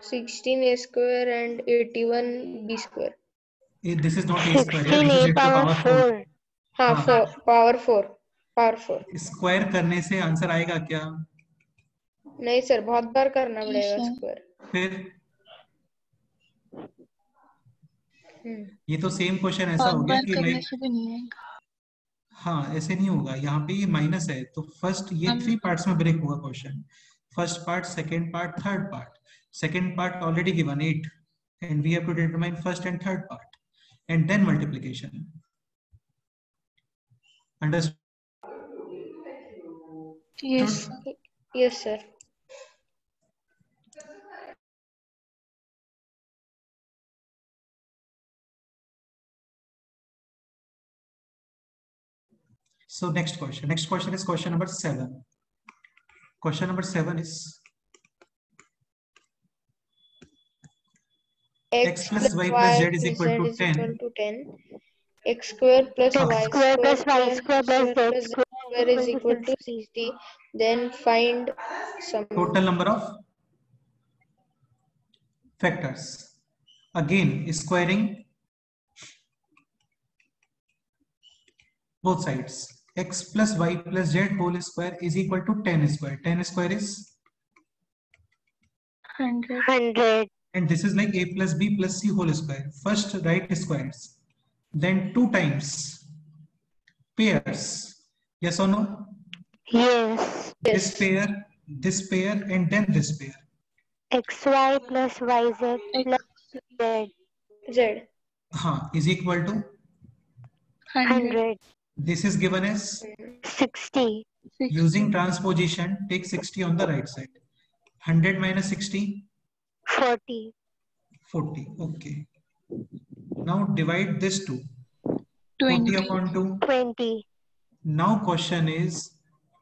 16a square and 81b square. This is not a square, this 16a is a power power 4. हाँ, हाँ. power 4. Power 4. स्क्वायर करने से आंसर आएगा क्या? नहीं सर, बहुत बार करना पड़ेगा sir. स्क्वायर. फिर ये तो सेम क्वेश्चन ऐसा बहुत हो गया बार कि करने लाइक, से भी नहीं आएगा. हाँ ऐसे नहीं होगा. यहाँ पे ये माइनस है तो फर्स्ट ये हम- 3 पार्ट्स में ब्रेक होगा question. First part, second part, third part. Second part already given 8 and we have to determine first and third part and then multiplication. Understood? Yes. Yes sir. So next question is question number 7. Question number 7 is x plus y plus z is equal to 10. 10. X square plus X y square plus y square plus z plus square square is equal to 60. Then find some Total number of factors. Again, squaring both sides. X plus y plus z whole square is equal to 10 square. 10 square is, 100. and this is like a plus b plus c whole square. First write squares, then 2 times pairs. Yes or no? Yes. This pair, and then this pair. xy plus yz plus z. Z. Is equal to, 100. this is given as, 60. using transposition, take 60 on the right side. 100 minus 60, 40. 40. Okay. Now divide this to 20. 40 upon 2. 20. Now question is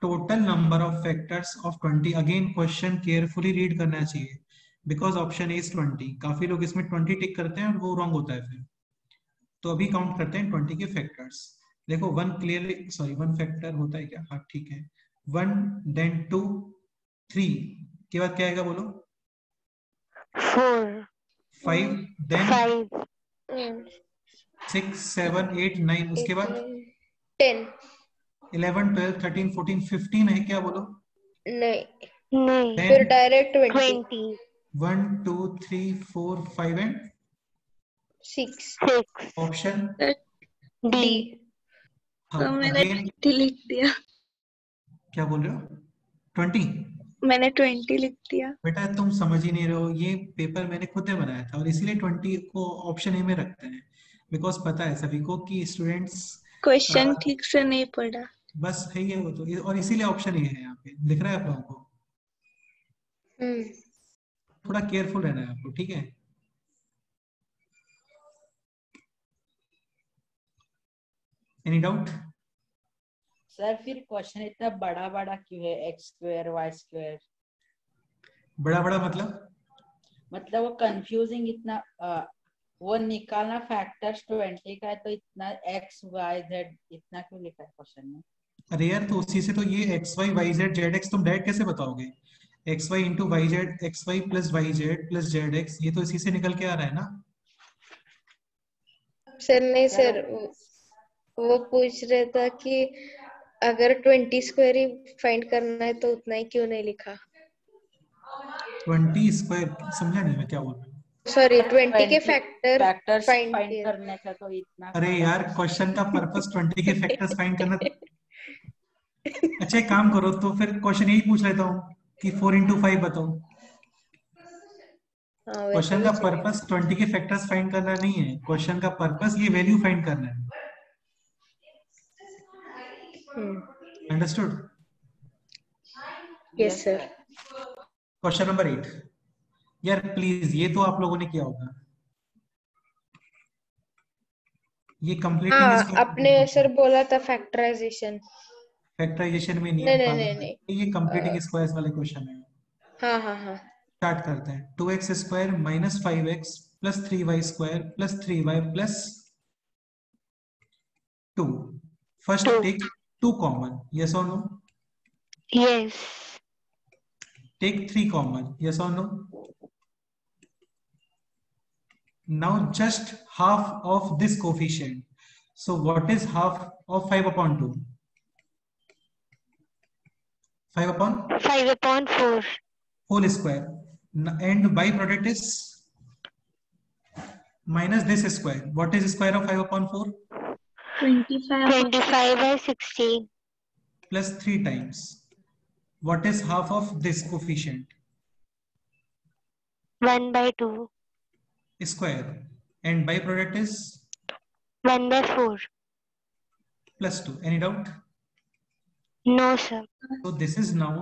total number of factors of 20. Again question carefully read करना चाहिए because option A is 20. काफी लोग इसमें 20 टिक करते हैं और वो wrong होता है फिर. तो अभी काउंट करते हैं 20 के फैक्टर्स. देखो 1 फैक्टर होता है क्या? हाँ ठीक है. 1 then 2 3 के बाद क्या आएगा बोलो? 4. 5 then 5. 6 7 8 9 उसके बाद 10. 11 12 13 14 15 है क्या बोलो? नहीं, नहीं. Then फिर डायरेक्ट 20. 20. 1 2 3 4 5 and 6. 6. option D. तो मैंने again 20 लिख दिया. क्या बोल रहे हो? 20. मैंने 20 लिख दिया. बेटा तुम समझ ही नहीं रहे हो. ये पेपर मैंने खुद ने बनाया था और इसीलिए 20 को ऑप्शन ए में रखते हैं बिकॉज पता है सभी को कि स्टूडेंट्स क्वेश्चन ठीक से नहीं पढ़ा. बस है ही है वो तो, और इसीलिए ऑप्शन ए है यहाँ पे दिख रहा है आप लोगों को. थोड़ा केयरफुल रहना है आपको, ठीक है? Any doubt? सर फिर क्वेश्चन इतना बड़ा बड़ा क्यों है? एक्स स्क्वायर वाई स्क्वायर बड़ा बड़ा मतलब वो कंफ्यूजिंग इतना वो निकालना फैक्टर्स 20 का है, तो इतना एक्स वाई जेड इतना क्यों लिखा है क्वेश्चन में? अरे यार तो उसी से तो ये x y y z z x तुम डायरेक्ट कैसे बताओगे? X y into y z, x y plus y z plus z x, ये तो इसी से निकल के आ रहा है ना। सर नहीं सर, वो पूछ रहा था कि अगर 20 स्क्वायर ही फाइंड करना है तो उतना ही क्यों नहीं लिखा? 20 स्क्वायर समझा नहीं मैं क्या बोल रहा हूँ। सॉरी 20 के फैक्टर फैक्टर्स फाइंड फाइंड करने का तो इतना। अरे यार क्वेश्चन का पर्पस 20 के फैक्टर्स फाइंड करना। अच्छा एक काम करो तो फिर क्वेश्चन यही पूछ लेता हूँ कि 4 into 5 बताओ। क्वेश्चन का पर्पस 20 के फैक्टर्स फाइंड करना नहीं है, क्वेश्चन का पर्पस ये वैल्यू फाइंड करना है। Understood? Yes sir. Question number 8 यार प्लीज, ये तो आप लोगों ने किया होगा, ये कंप्लीटिंग हाँ आपने सर बोला था फैक्टराइजेशन। फैक्टराइजेशन में नहीं, नहीं। ये कंप्लीटिंग स्क्वायर्स वाले क्वेश्चन है। हाँ। स्टार्ट करते हैं। 2x square minus 5x plus 3y square plus 3y plus 2। First take 2 common, yes और no? Yes. Take 3 common, yes or no? Now just half of this coefficient. So what is half of 5 upon 2? 5 upon 5/4. whole square. And byproduct is minus this square. What is square of 5 upon 4? 25/16. Plus 3 times. What is half of this coefficient? 1/2. Square. And byproduct is 1/4. plus 2. Any doubt? No, sir. So this is now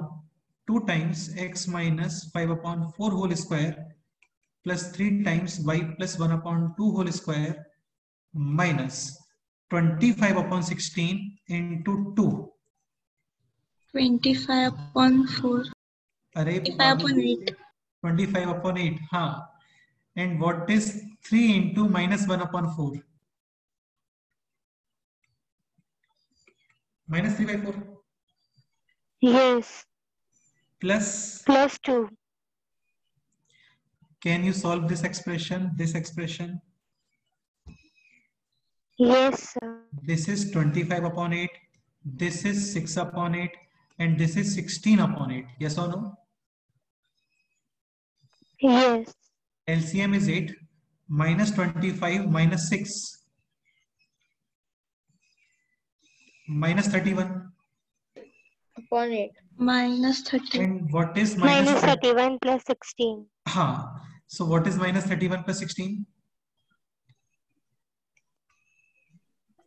2 times x minus 5 upon 4 whole square plus 3 times y plus 1 upon 2 whole square minus 25 upon 16 into 2. 25 upon 4. Array 25 upon 8. 25 upon 8. हाँ. And what is 3 into minus 1 upon 4? Minus 3 by 4. Yes. Plus. Plus 2. Can you solve this expression? This expression? Yes, sir. This is 25 upon 8. This is 6 upon 8. And this is 16 upon 8. Yes or no? Yes. LCM is 8. Minus 25 minus 6. Minus 31. Upon 8. Minus 30. And what is Minus 31 plus 16. हाँ. So what is minus 31 plus 16?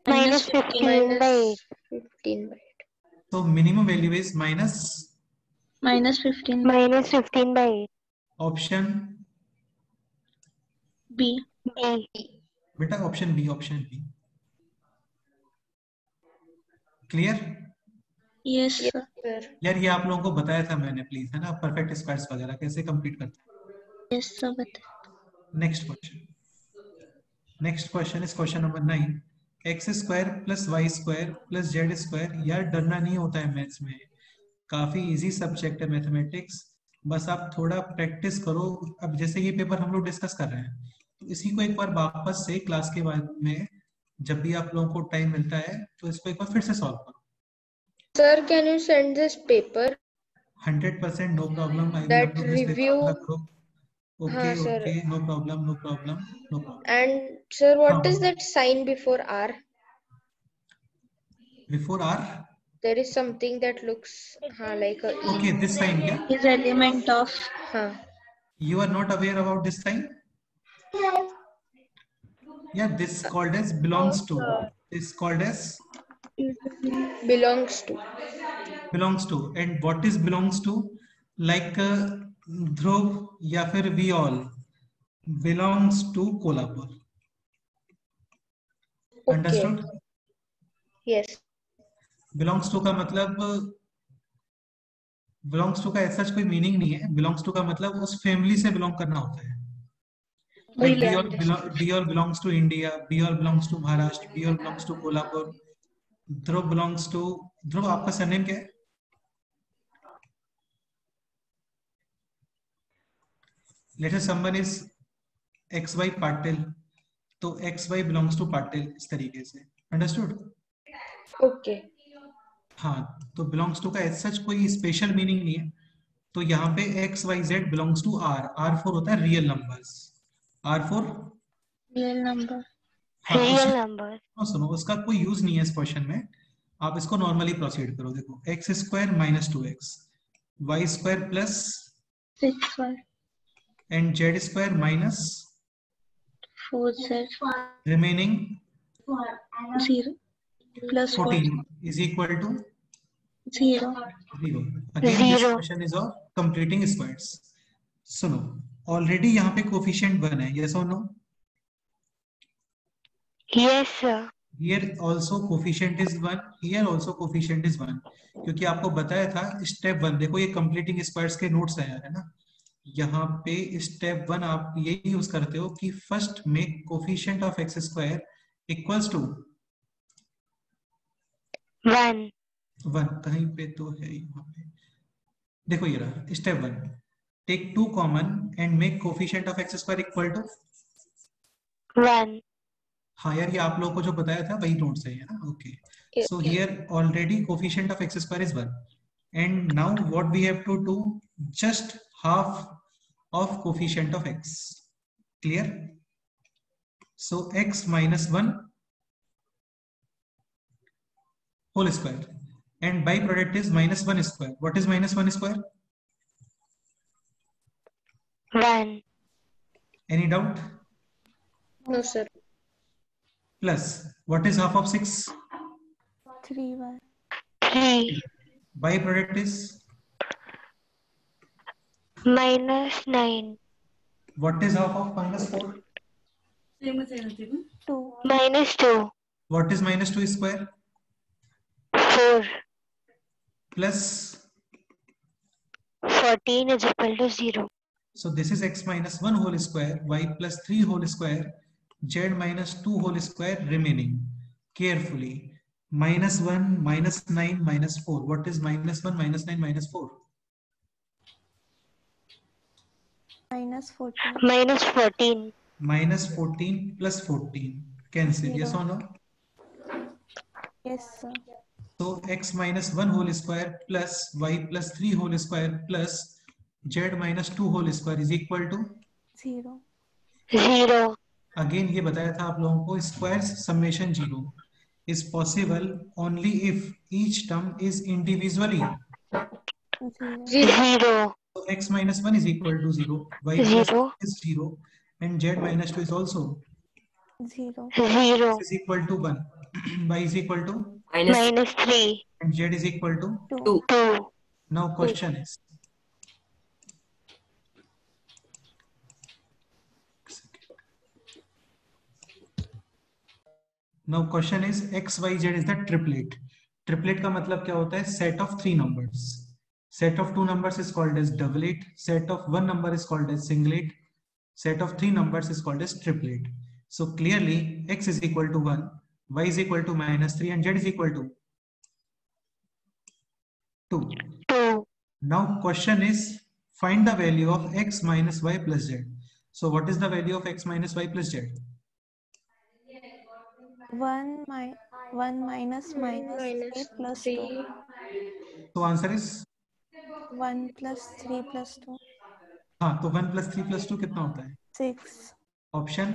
Minus 15 by 8. 15 by 8. So minimum value is minus. Minus 15. Minus 15 by 8. Option B. B. बेटा option B, option B. Clear? Yes, sir. यार ये आप लोगों को बताया था मैंने, प्लीज है ना, परफेक्ट स्क्वायर्स वगैरह कैसे कंप्लीट करते हैं. Yes, sir. Next question is question number 9. X square plus y square plus z square. यार डरना नहीं होता है मैथ्स में, काफी इजी सब्जेक्ट है मैथमेटिक्स, बस आप थोड़ा प्रैक्टिस करो. अब जैसे ये पेपर हम लोग डिस्कस कर रहे हैं तो इसी को एक बार वापस से क्लास के बाद में जब भी आप लोगों को टाइम मिलता है तो इसको एक बार फिर से सॉल्व करो. Sir, can you send this paper? 100% no problem. I will That upload this paper review. on the group. Okay, sir. okay, no problem. And sir, what is that sign before R? Before R? There is something that looks like a E. Okay, this sign, yeah. Is element of. You are not aware about this sign? Yeah, this is called as belongs to. This is called as belongs to. belongs to. And what is belongs to? Like Dhruv या फिर we all belongs to Kolhapur. Okay. Understood? Yes. belongs to का मतलब belongs to का ऐसा कोई meaning नहीं है. belongs to का मतलब उस फैमिली से बिलोंग करना होता है. Like D all belongs to India, B all belongs to Maharashtra, B all belongs to Kolhapur, Dhruv belongs to Dhruv. आपका सरनेम क्या है? Let us someone is XY Patil, तो XY belongs to Patil इस तरीके से. Understood? Okay. हाँ, तो belongs to का as such कोई स्पेशल मीनिंग नहीं है. तो यहाँ पे XYZ belongs to R. R4 होता है real numbers. R4 Real number. Real numbers. सुनो, उसका कोई यूज नहीं है इस क्वेश्चन में. आप इसको नॉर्मली प्रोसीड करो. देखो x square minus 2x, y square plus 6y. And z square minus 4z. Remaining 0 plus 14 is equal to 0. 0. Again this Zero. Question is of completing squares. सुनो, ऑलरेडी यहाँ पे कोफिशिएंट 1 है. Yes और no? Yes, sir. Here also coefficient is 1. Here also coefficient is 1. क्योंकि आपको बताया था step 1. देखो ये कंप्लीटिंग स्क्वायर्स के नोट्स है यार, है ना. यहाँ पे स्टेप 1 आप यही यूज करते हो कि first make coefficient of x square equals to 1. 1. कहीं पे तो है यहाँ पे. देखो ये रहा step 1. Take 2 common and make coefficient of x square equal to 1. हाँ यार, ये आप लोगों को जो बताया था वही नोट्स है ना. Okay, so here already coefficient of x square is 1, and now what we have to do, just half of coefficient of x. Clear? So x minus 1 whole square, and by product is minus 1 square. What is minus 1 square? 1. Any doubt? No, sir. Plus what is half of 6? 3y. 3. By product is Minus 9. what is half of minus 4? 2. Minus 2. What is minus 2 square? 4. Plus, 14 is equal to 0. so this is x minus 1 whole square, y plus 3 whole square, z minus 2 whole square remaining. Carefully. Minus 1, minus 9, minus 4. What is minus 1, minus 9, minus 4? Minus 14. Minus 14. Minus 14 plus 14. Cancel. Yes or no? Yes, sir. So x minus 1 whole square plus y plus 3 whole square plus z minus 2 whole square is equal to 0. 0. again ये बताया था आप लोगों को squares summation 0 is possible only if each term is individually. 0. So x minus 1 is equal to 0, y plus 2 is 0, and z minus 2 is also 0. 0. x is equal to 1, y is equal to, Minus 3. and z is equal to 2. 2. now question is now question is x y z is the triplet. Triplet का मतलब क्या होता है? Set of 3 numbers. Set of 2 numbers is called as doublet. Set of 1 number is called as singlet. Set of 3 numbers is called as triplet. So clearly x is equal to 1, y is equal to minus 3, and z is equal to 2. 2. Now question is find the value of x minus y plus z. So what is the value of x minus y plus z? 1 minus 3 plus 2. So answer is 1 plus 3 plus 2. हाँ, तो 1 plus 3 plus 2 कितना होता है? 6. Option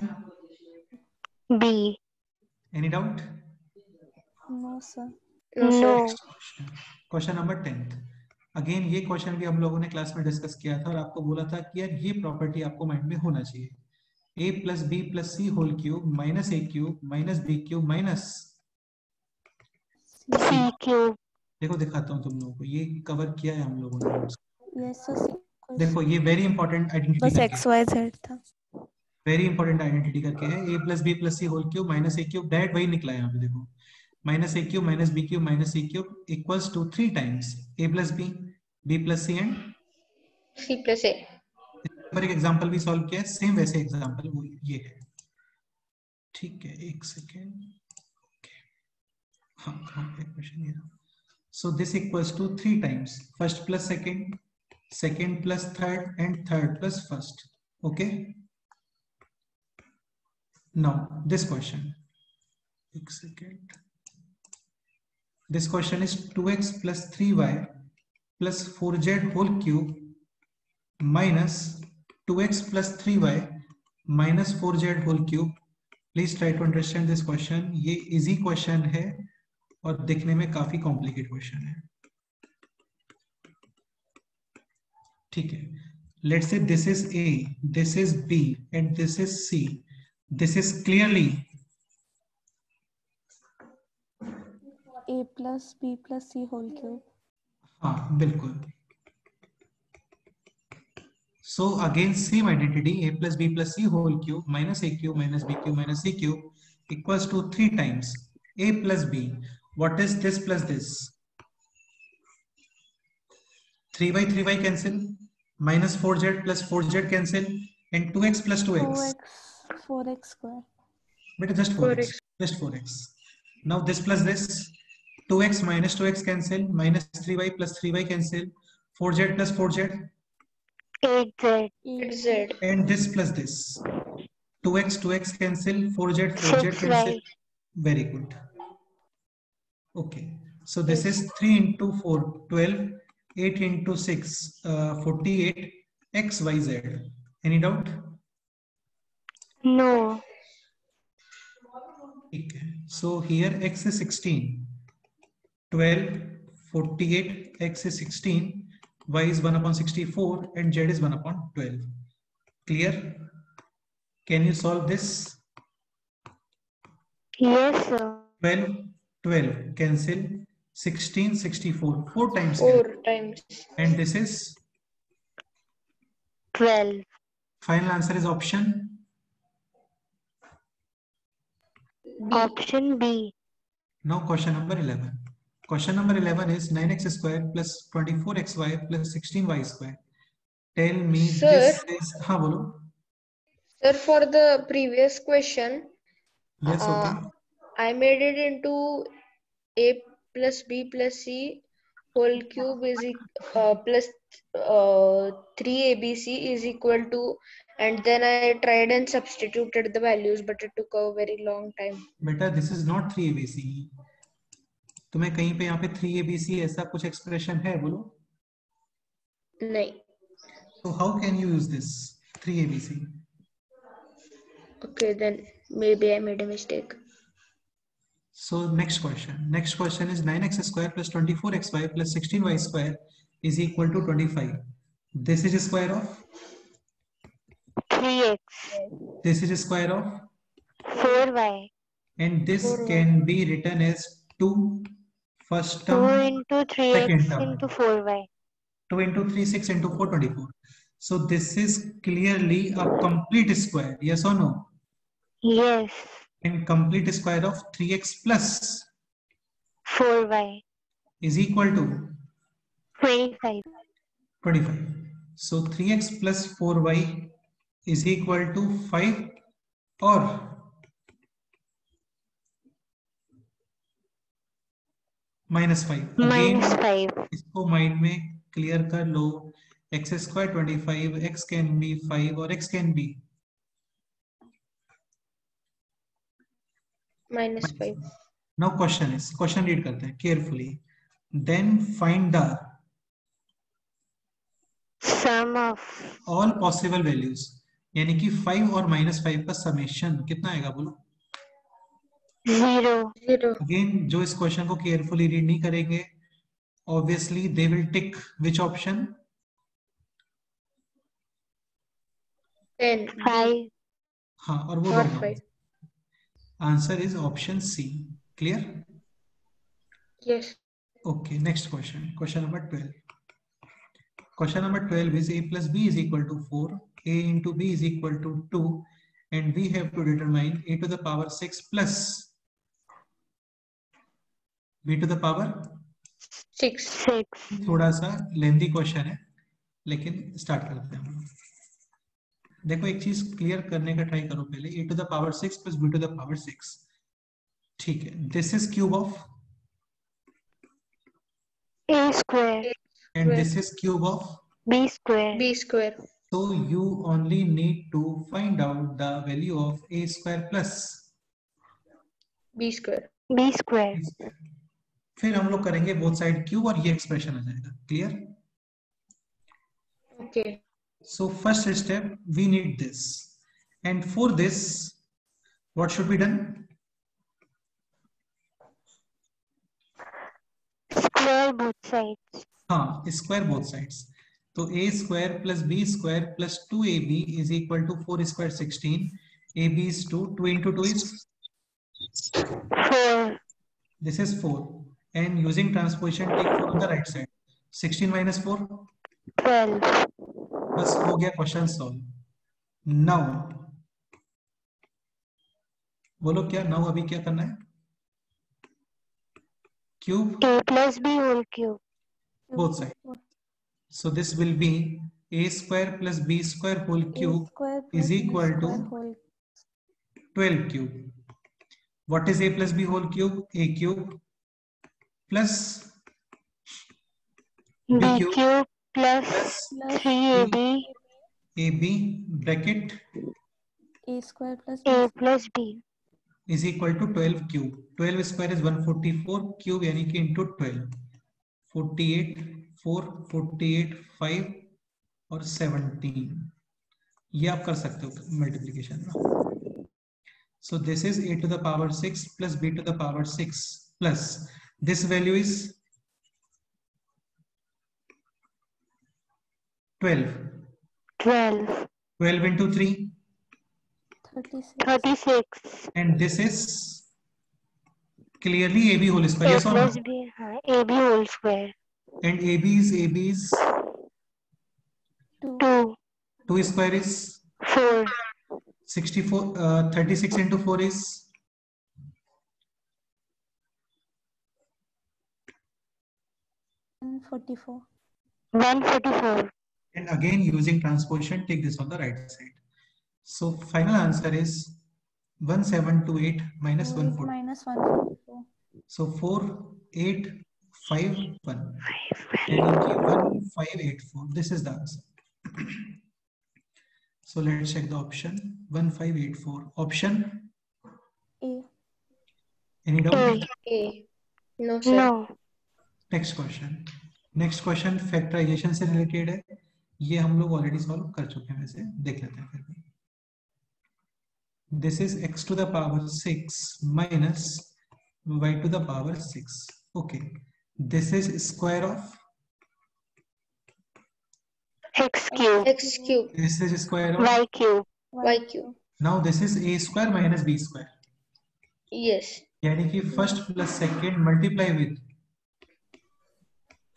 B. any doubt? No, sir. No. Question number 10th. Again ये question भी हम लोगों ने क्लास में डिस्कस किया था और आपको बोला था कि यार ये प्रॉपर्टी आपको माइंड में होना चाहिए. a plus b plus c whole cube minus a cube minus b cube minus C cube. देखो दिखाता हूँ तुम लोगों को, ये कवर किया है हम लोगों ने. Yes, sir. देखो ये वेरी इंपॉर्टेंट आइडेंटिटी बस x y z था. वेरी इंपॉर्टेंट आइडेंटिटी करके है. a plus b plus c whole cube minus a cube, direct वही निकला है यहाँ पे. देखो minus a cube minus b cube minus c cube equals to 3 times a plus b, b plus c and C plus A. पर एक example भी solve किया है, सेम वैसे एग्जांपल वो ये है। ठीक है, एक सेकेंड। हाँ हाँ, क्वेश्चन ये। So this equals to 3 times first plus second, second plus third, and third plus first. Okay. Now this question. One second. This question is 2x plus 3y plus 4z whole cube minus 2x plus 3y minus 4z whole cube. Please try to understand this question. ये easy question है और दिखने में काफी complicated question है। ठीक है, let's say this is a, this is b and this is c. This is clearly a plus b plus c whole cube. हाँ बिल्कुल। So again same identity, a plus b plus c whole cube minus a cube minus b cube minus c cube equals to 3 times a plus b. What is this plus this? 3 by 3 by cancel, minus 4z plus 4z cancel, and 2x plus 2x. 4x square. But just 4x, just 4x. Now this plus this, 2x minus 2x cancel, minus 3y plus 3y cancel, 4z plus 4z, 8z. and this plus this, 2x cancel, 4z 4z 6y. cancel. Very good. Okay, so this is 3 into 4, 12, 8 into 6, 48, x, y, z. Any doubt? No. Okay, so here x is 16, 12, 48, x is 16, y is 1 upon 64, and z is 1 upon 12. Clear? Can you solve this? Yes, sir. 12 cancel, 16 64, 4 times 4 cancel. times. And this is 12. final answer is option Option B. now question number 11. Question number 11 is 9x square plus 24xy plus 16y square. Tell me Sir. this is, हाँ बोलो। Sir, for the previous question, Yes, okay. I made it into a plus b plus c whole cube is plus 3abc is equal to, and then I tried and substituted the values, but it took a very long time. बेटा this is not 3abc. तुम्हें कहीं पे यहाँ पे 3abc ऐसा कुछ expression है बोलो? नहीं. So how can you use this 3abc? Okay, then maybe I made a mistake. So next question. Next question is 9x square plus 24xy plus 16y square is equal to 25. This is a square of? 3x. This is a square of? 4y. And this 4y. can be written as 2 first 2 term, into second 3x term. into 4y. 2 into 3, 6 into 4, 24. So this is clearly a complete square. Yes or no? Yes. And complete square of 3x plus 4y. is equal to 25. 25. So 3x plus 4y is equal to 5 or minus 5. Minus 5. इसको mind में clear कर लो. x square 25, x can be 5 or x can be minus 5. Now question is, question read करते हैं carefully. Then find the Sum of all possible values. यानी कि 5 और minus 5 का summation कितना आएगा बोलो? 0. 0. Again जो इस क्वेश्चन को केयरफुली रीड नहीं करेंगे, obviously they will tick which option? 10. 5. हाँ, और वो Or wrong. 5. Answer is option C. Clear? Yes. Okay, next question. Question number 12. Question number 12 is a plus b is equal to 4, a into b is equal to 2, and we have to determine a to the power 6 plus b to the power 6. 6. थोड़ा सा lengthy question है, लेकिन start करते हैं हम. देखो एक चीज क्लियर करने का ट्राई करो पहले, a to the power 6 plus b to the power 6, ठीक है, this is cube of A square. and this is cube of, B square. B square. so you only need to find out the value of a square plus B square. B square. b square. फिर हम लोग करेंगे both side cube और ये expression आ जाएगा, clear? Okay. So first step we need this, and for this what should be done? Square both sides. हाँ, square both sides. तो a square plus b square plus 2ab is equal to 4 square 16. ab is 2. 2 into 2 is 4. this is 4. And using transposition take 4 on the right side. 16 minus 4. 12. बस हो गया question solve. Now बोलो क्या now अभी क्या करना है? Cube A plus B whole cube. both sides. So this will be a square plus b square whole cube is equal to 12 cube. What is a plus b whole cube? A cube plus B cube cube plus plus 3AB. ab bracket A square plus A plus B. is equal to 12 cube. 12 square is 144 cube यानी कि into 12. 48 4 48 5 और 17. ये आप कर सकते हो multiplication में. So this is a to the power 6 plus b to the power 6 plus this value is 12. 12. 12 into 3 36. and this is clearly ab whole square. A Yes or no? plus B. AB whole square. And ab is 2. 2 square is 4. 64. 36 into 4 is 144. 144. and again using transposition take this on the right side. So final answer is 1728 minus 8 140. minus 144. So 4851 यानी कि 1584. This is the answer. So let's check the option. 1584 option. A. Any doubt? A. No sir. No. Next question factorization से related है. ये हम लोग already solve कर चुके हैं, वैसे देख लेते हैं फिर भी. This is x to the power 6 minus y to the power 6. Okay, this is square of X cube. X cube. This is square of Y cube. Y cube. Now this is a square minus b square, Yes. यानी कि first plus second multiply with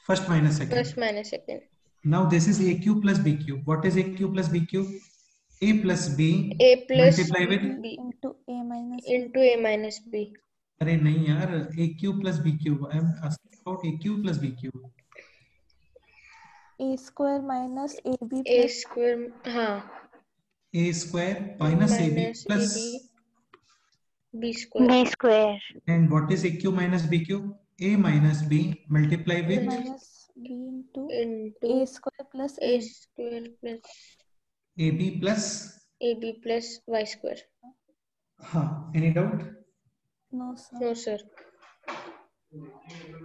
first minus second. First minus second. Now this is a cube plus b cube. What is a cube plus b cube? A plus b A plus multiply with B into A minus B. into A minus B. अरे नहीं यार, a cube plus b cube. I am asking about a cube plus b cube. A square minus AB A plus square. हाँ. A square minus ab Minus plus AB. B square. B square. and what is a cube minus b cube? A minus b multiply with minus B into Into A square plus A A. square plus ab plus. AB plus Y square. हाँ, any doubt? No sir. No sir.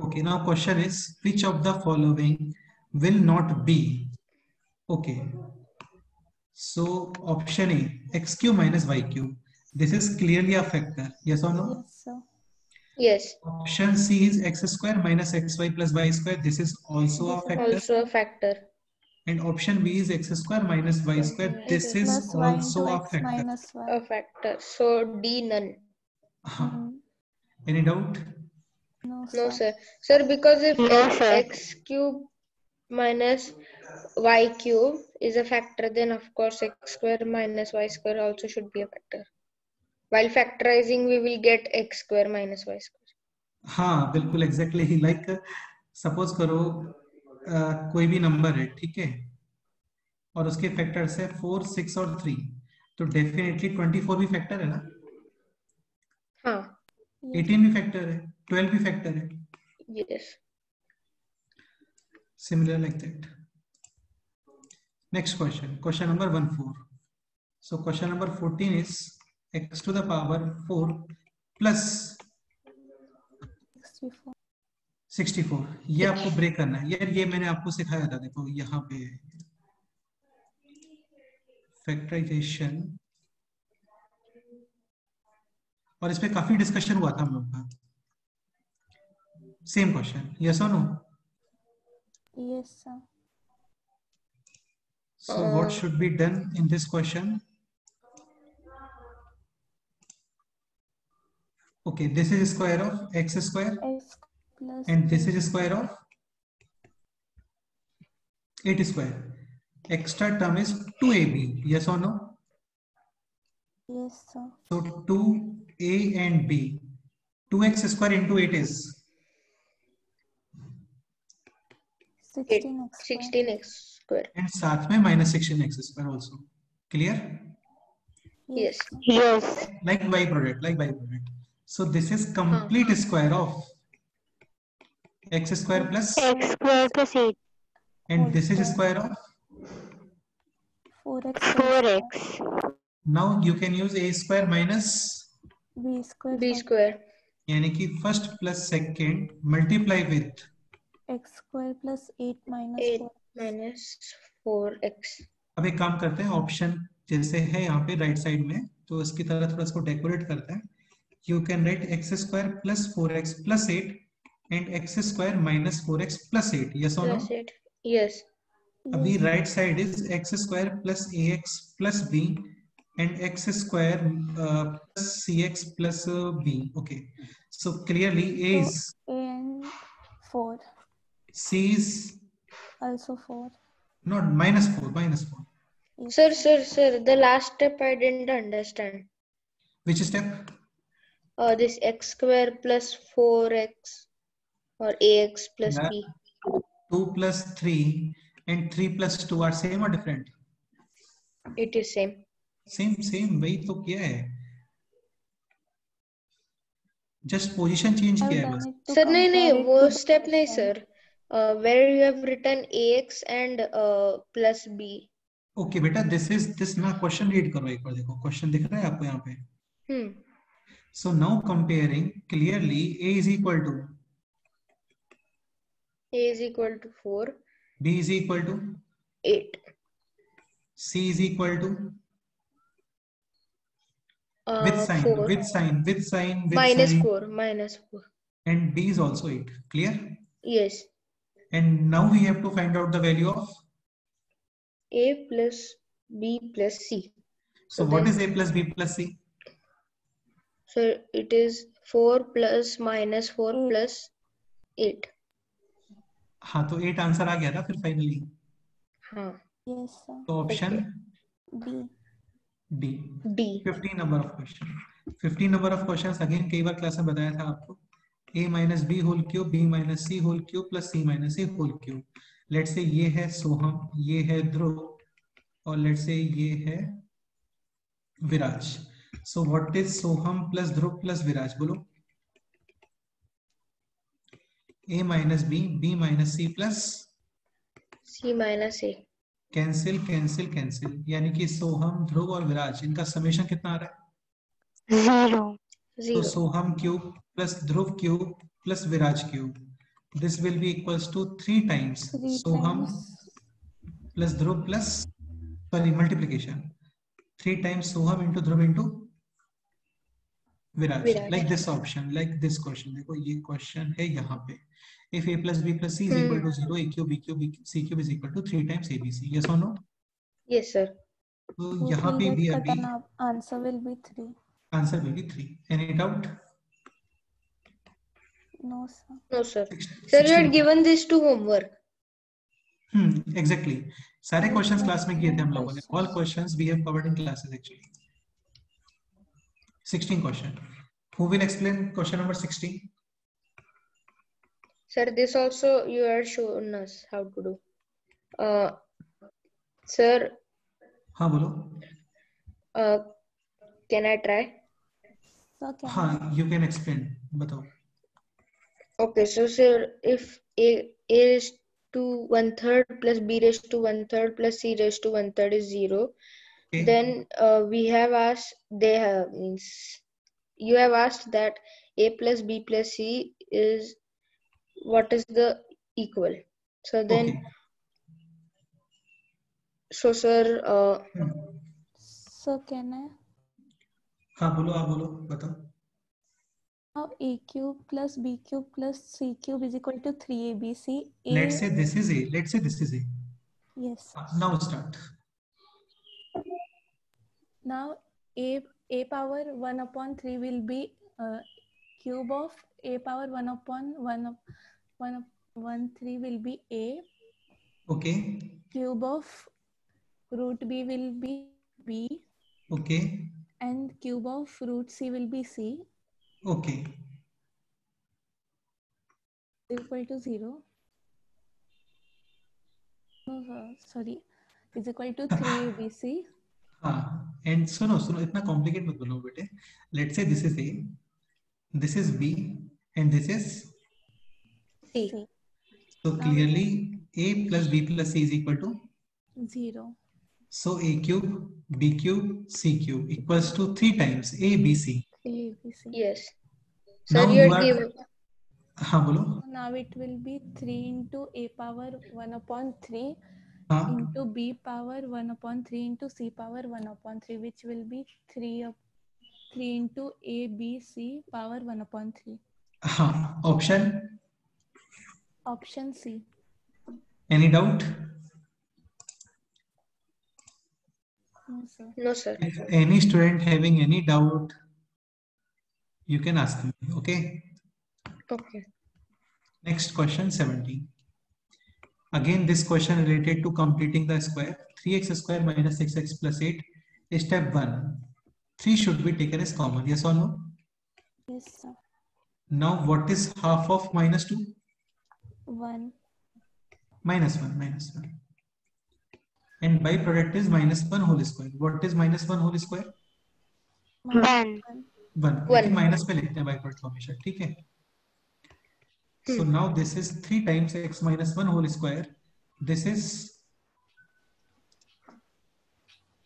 Okay, now question is which of the following will not be? Okay, so option A, x cube minus y cube. This is clearly a factor. Yes or no? Yes sir. Yes. Option C is x square minus xy plus y square. This is also a factor. Also a factor. And option B is x square minus y square. This is Plus Y also into a X factor. minus Y. A factor. So D none. Huh. Mm, Any doubt? No No sir. sir. Sir, because if No, sir. x cube minus y cube is a factor, then of course x square minus y square also should be a factor. While factorizing, we will get x square minus y square. हाँ बिल्कुल exactly ही. Like suppose करो कोई भी number है, ठीक है, और उसके फैक्टर्स है 4, 6 और 3, तो डेफिनेटली 24 भी फैक्टर है ना, हाँ 18 भी फैक्टर है, 12 भी फैक्टर है, yes similar like that. Next question, question number 14. So question number 14 is x to the power 4 plus 64. 64. ये आपको ब्रेक करना है यार, ये मैंने आपको सिखाया था, देखो यहाँ पे फैक्टराइजेशन, और इस पे काफी डिस्कशन हुआ था हम लोग का. सेम क्वेश्चन, यस और no? Yes, sir. So what should be done in this question? Okay, this is square of x square X plus and this is square of 8 square. Extra term is 2ab, yes or no? Yes, sir. So 2a and b, 2x square into 8 is 16x square. 16x square. and साथ में minus 16x square also. Clear? Yes. sir. Yes. Like y product, like y product. So this is complete square of x square plus, X square plus 8. and this is square of. 4x. 4x. Now you can use a square minus, B square. B square. यानी कि first plus second multiply with X square plus 8 minus 8 4. minus 4x. अब एक काम करते हैं, option जैसे है यहाँ पे राइट साइड में, तो इसकी तरह थोड़ा इसको डेकोरेट करते हैं. You can write x square plus 4x plus 8 and x square minus 4x plus 8, yes और नो? Plus 8. Yes. अभी right side is x square plus ax plus b and x square plus cx plus b. Okay, so clearly a is, A and 4. c is Also 4. not minus 4, minus 4. Yes. Sir, the last step I didn't understand. Which step? This x square plus 4x or ax plus Yeah. b. 2 plus 3 and 3 plus 2 are same or different? It is same. Same, वही तो किया है, just position change I've किया है done बस. it to Sir, नहीं compare it वो to step नहीं question. sir. Where you have written ax and plus b. Okay बेटा, this ना क्वेश्चन रीड करो एक बार, देखो क्वेश्चन दिख रहा है आपको यहाँ पे. So now comparing clearly, a is equal to, A is equal to 4, b is equal to, 8. c is equal to, with sign, 4. with sign, with sign, with Minus sign, 4, minus 4. and b is also 8. Clear? Yes. And now we have to find out the value of. A plus b plus c. So what is a plus b plus c? So it is 4 plus minus 4 plus 8. हाँ, तो 8 answer आ गया ना फिर finally. हाँ. Yes, sir. तो option B. D. D. 15 number of question. 15 number of questions again कई बार class में बताया था आपको. a minus b whole cube, b minus c whole cube plus c minus a whole cube. Let's say ये है सोहम, ये है ध्रुव, और लेट्स से ये है Viraj. So what is Soham plus Dhruv plus Viraj, बोलो. a minus b minus c plus C minus A. Cancel cancel cancel, यानी कि सोहम, ध्रुव और विराज, इनका समेशन कितना आ रहा है? 0. तो 0. Soham cube plus Dhruv cube plus Viraj cube, this will be equals to 3 times 3 Soham times. Plus Dhruv plus, sorry multiplication, 3 times Soham into Dhruv into Viraj. Viraj. Like this option, like this question. देखो ये क्वेश्चन है यहाँ पे, if a plus b plus c is equal to 0, a cube b cube c cube is equal to 3 times abc, yes or no? Yes, sir. तो So यहाँ पे 3 भी get अभी cut and answer will be 3. Answer will be 3. Any doubt? No, sir. No, sir. Sir, you had given this to homework. Exactly. सारे questions class में किए थे हम लोगों ने. All questions we have covered in classes actually. 16 question. Who will explain question number 16? Sir, this also you had shown us how to do. Sir, हाँ बोलो. can I try? So can हाँ, you can explain. बताओ. Okay, so sir, if a raised to 1/3 plus b raised to 1/3 plus c raised to 1/3 is 0, Okay. then we have asked, they have means you have asked that a plus b plus c is what is the equal. So then, Okay. so sir, So can I? हाँ बोलो, आप बोलो, बताओ. Now a cube plus b cube plus c cube is equal to 3abc. Let's say this is A. Let's say this is A. Yes. Now start. Now a power 1 upon 3 will be cube of a power 1 upon 1 3 will be a. Okay. Cube of root b will be b. Okay. And cube of root c will be c. Okay. Equal to 0. No, sorry. Is equal to 3abc. हाँ. And सुनो इतना complicate मत बोलो बेटे. Let's say this is A, this is B, and this is C. So clearly A plus B plus C is equal to 0. So A cube, B cube, C cube equals to 3 times A, B, C. 3abc. Yes. Sir, Now you you had are. given. हाँ बोलो. Now it will be 3 into a power 1 upon 3 हाँ. into b power 1 upon 3 into c power 1 upon 3, which will be 3 into a b c power 1 upon 3. हाँ. Option. Option C. Any doubt? No, sir. No, sir. If any student having any doubt, you can ask me. Okay. Okay. Next question 17. Again, this question related to completing the square. 3x square minus 6x plus 8. Step 1. 3 should be taken as common. Yes or no? Yes, sir. Now, what is half of minus 2? 1. Minus 1. Minus 1. And byproduct is minus 1 whole square. What is minus 1 whole square? 1. 1. लेकिन minus में लिखते हैं byproduct को हमेशा. ठीक है. So now this is 3 times x minus 1 whole square. This is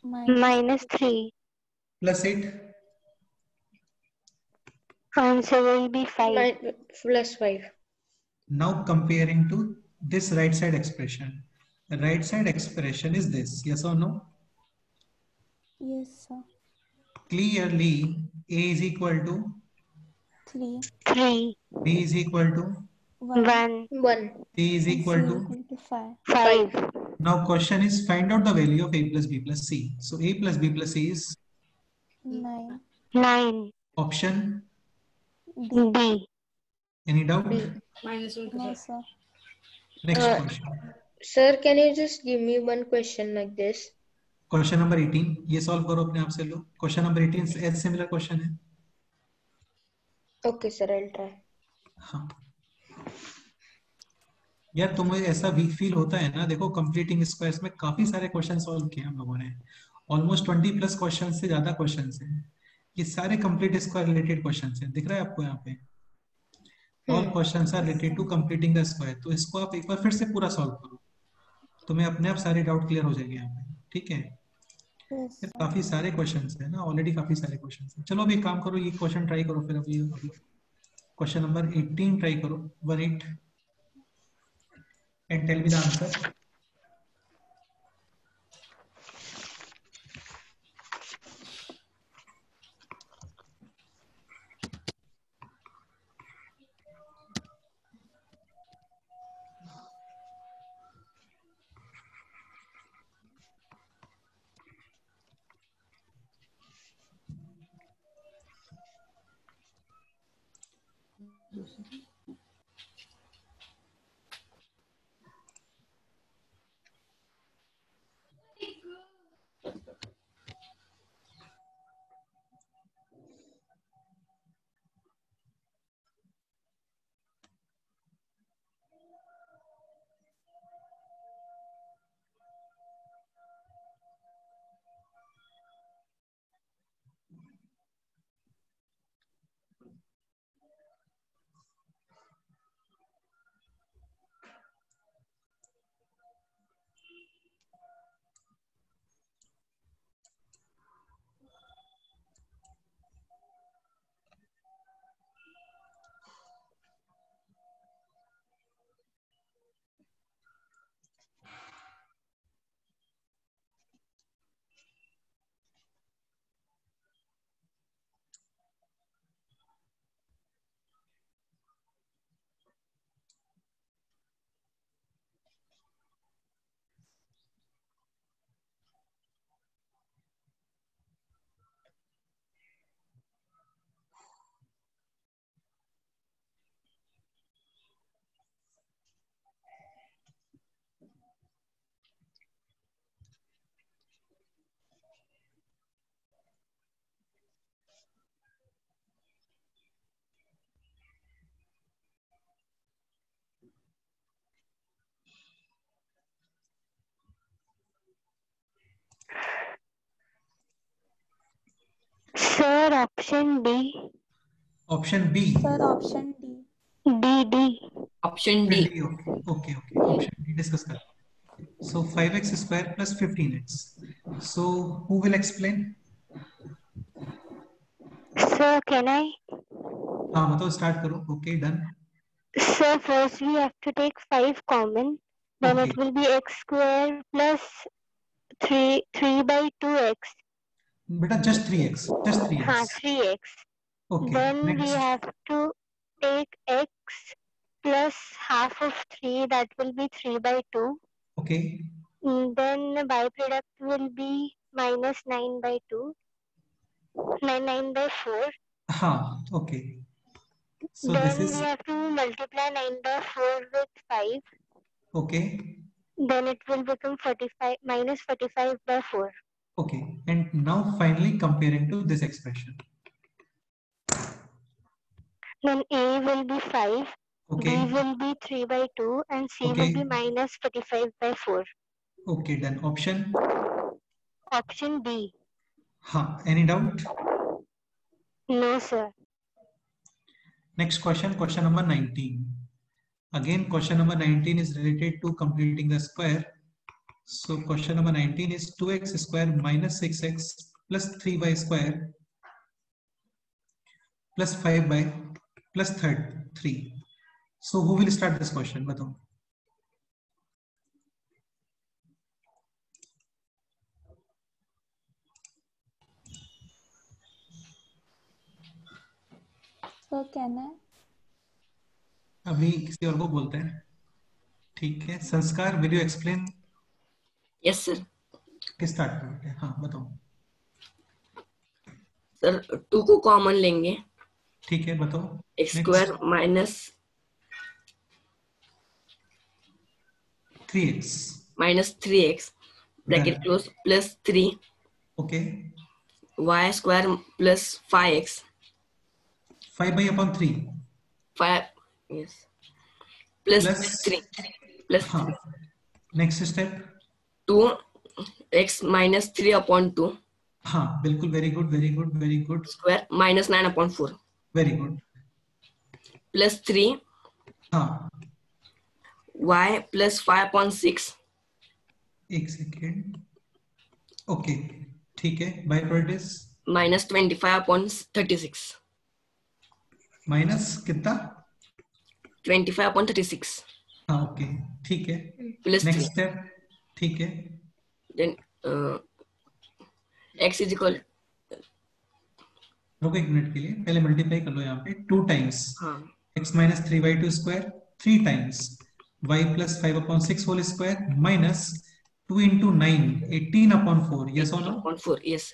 Minus 3. plus 8. Answer will be 5. Plus 5. Now comparing to this right side expression. The right side expression is this. Yes or no? Yes, sir. Clearly, A is equal to 3. 3. B is equal to 1. 1. C is And equal C to. equal to 5. 5. Now question is find out the value of A plus B plus C. So A plus B plus C is 9. 9. option. D. B. Any doubt? No, sir. Next question. Sir, can you just give me one question like this? Question number 18. ये solve करो अपने आप से लो. Question number 18 as similar question है. Okay, sir, I'll try. हाँ. यार तुम्हें ऐसा वीक फील होता है ना. देखो कंप्लीटिंग स्क्वायर्स में काफी सारे क्वेश्चन सॉल्व किए हम लोगों ने. ऑलमोस्ट 20 प्लस क्वेश्चन से ज्यादा क्वेश्चन हैं. ये सारे कंप्लीट स्क्वायर रिलेटेड क्वेश्चन हैं. दिख रहा है आपको यहाँ पे? All questions are related to completing the square. तो इसको आप एक बार फिर से पूरा सॉल्व करो. तुम्हें अपने आप सारे डाउट क्लियर हो जाएंगे यहाँ पे. ठीक है. Yes, sir. काफी सारे क्वेश्चंस हैं ना. ऑलरेडी काफी सारे क्वेश्चंस हैं. चलो अभी एक काम करो. ये क्वेश्चन ट्राई करो. फिर अभी क्वेश्चन नंबर 18 ट्राई करो. 18 and tell me the answer. Sir, option D. Option B. Sir, option D. D. Option D. Okay. Option D discuss कर. So 5x square plus 15x. So who will explain? Sir, can I? हाँ बताओ, start करो. Okay, done. So first we have to take 5 common. Then Okay. it will be x square plus 3 by 2x. बेटा just 3x. Just 3x. हाँ, 3x. Okay. Then we Next. have to take x plus half of 3, that will be 3 by 2. Okay. Then the byproduct will be minus 9 by 2. 9 by 4. हाँ, okay. So Then this is we have to multiply 9 by 4 with 5. okay. Then it will become 45 minus 45 by 4. Okay. And now finally comparing to this expression. Then A will be 5, Okay. B will be 3 by 2, and C Okay. will be minus 45 by 4. Okay, done. Option. Option D. हाँ. Any doubt? No, sir. Next question, question number 19. Again, question number 19 is related to completing the square. So question number 19 is 2x square minus 6x plus 3y square plus 5y plus 3. So who will start this question? बताओ. So can I? अभी किसी और को बोलते हैं. ठीक है. संस्कार, will you explain? Yes sir. किस स्टार्ट करते हैं? हाँ बताओ. सर 2 को कॉमन लेंगे. ठीक है, बताओ. x square minus 3x bracket close plus 3. Okay. y square plus 5x. 5 by upon 3. 5 yes plus 3 plus हाँ. Next step. 2x minus 3 upon 2. हाँ बिल्कुल. very good. Square minus 9 upon 4. Very good. Plus 3. हाँ. Y plus 5 upon 6. एक second. Okay ठीक है. By product Minus 25 upon 36. Minus कितना? 25 upon 36. हाँ okay ठीक है. Plus next 3. स्टेप. ठीक है. Then x is equal. रुको 1 मिनट के लिए. पहले मल्टीप्लाई कर लो यहाँ पे. 2 टाइम्स हाँ. x minus 3 by 2 square 3 times y plus 5 upon 6 whole square minus 2 into 9 18 upon 4. Yes or no? Upon 4. Yes.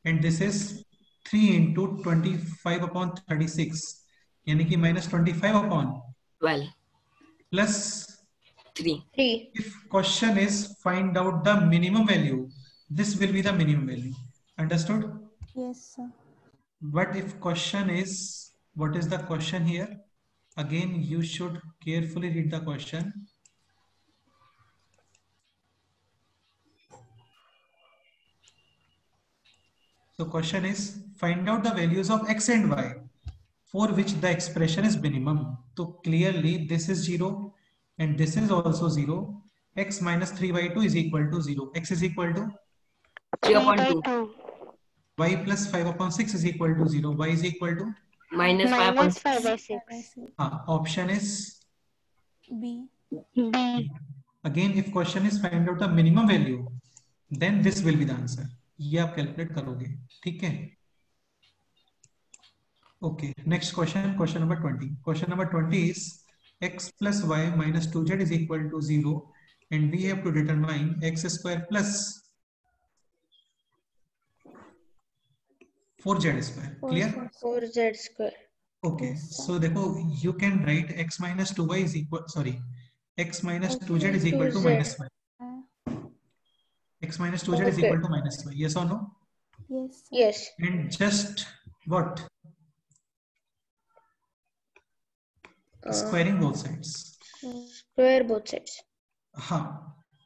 And this is 3 into 25 upon 36 यानी कि minus 25 upon 12 plus 3. 3. if question is find out the minimum value, this will be the minimum value. Understood? Yes, sir. But if question is, what is the question here? Again, you should carefully read the question. So question is find out the values of x and y for which the expression is minimum. So clearly this is 0 and this is also 0. X minus 3 by 2 is equal to 0. X is equal to 3 upon 2. y plus 5 upon 6 is equal to 0. Y is equal to Minus 5 upon 5 by 6. option is B. B. again. If question is find out the minimum value, then this will be the answer. ये आप calculate करोगे. ठीक है. Okay. Next question. Question number 20. Question number 20 is x plus y minus 2z is equal to 0, and we have to determine x square plus 4z square. Clear? 4z square. Okay. So देखो, you can write x minus 2y is equal. Sorry, x minus 2z is equal to 2z. minus y. X minus 2z is Okay. equal to minus y. Yes or no? Yes, sir. Yes. And just what? Squaring both sides. Square both sides. Huh.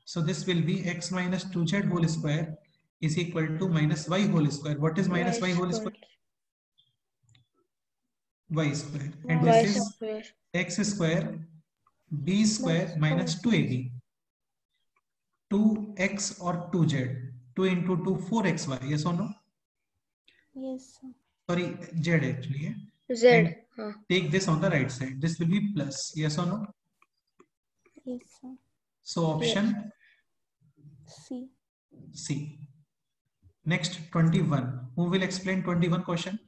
So this will be x minus 2z whole square is equal to minus y whole square. What is minus y whole square? y square, and Y this is square. x square b square minus 2ab. 2x or 2z. 2 into 2 4xy. Yes or no? Yes, sir. Sorry, z actually. Yeah? Z. And take this on the right side. This will be plus. Yes or no? Yes, sir. So option C. C. Next 21. Who will explain 21 question?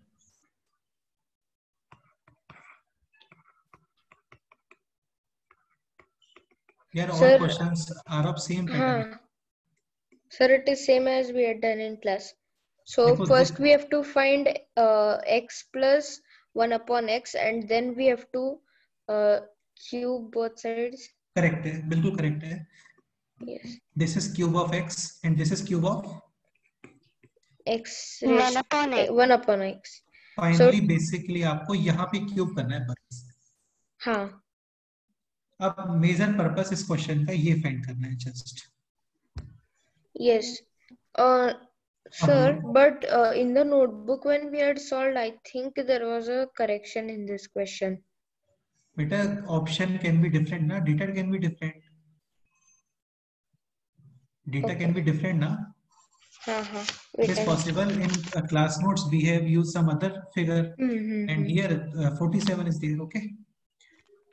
Yeah, all Sir, questions are of same pattern. Sir, it is same as we had done in class. So Because first we have to find x plus 1 upon x, and then we have to cube both sides. correct है, बिल्कुल correct है. Yes. This is cube of x and this is cube of X 1 upon x. 1 upon x. finally basically आपको यहाँ पे cube करना है बस. हाँ. अब मेजर पर्पस इस क्वेश्चन का ये फाइंड करना है just. Yes. Sir, but in the notebook when we had solved, I think there was a correction in this question. बेटा option can be different ना, data can be different. Data can be different na. It is possible in class notes we have used some other figure and here 47 is there. Okay,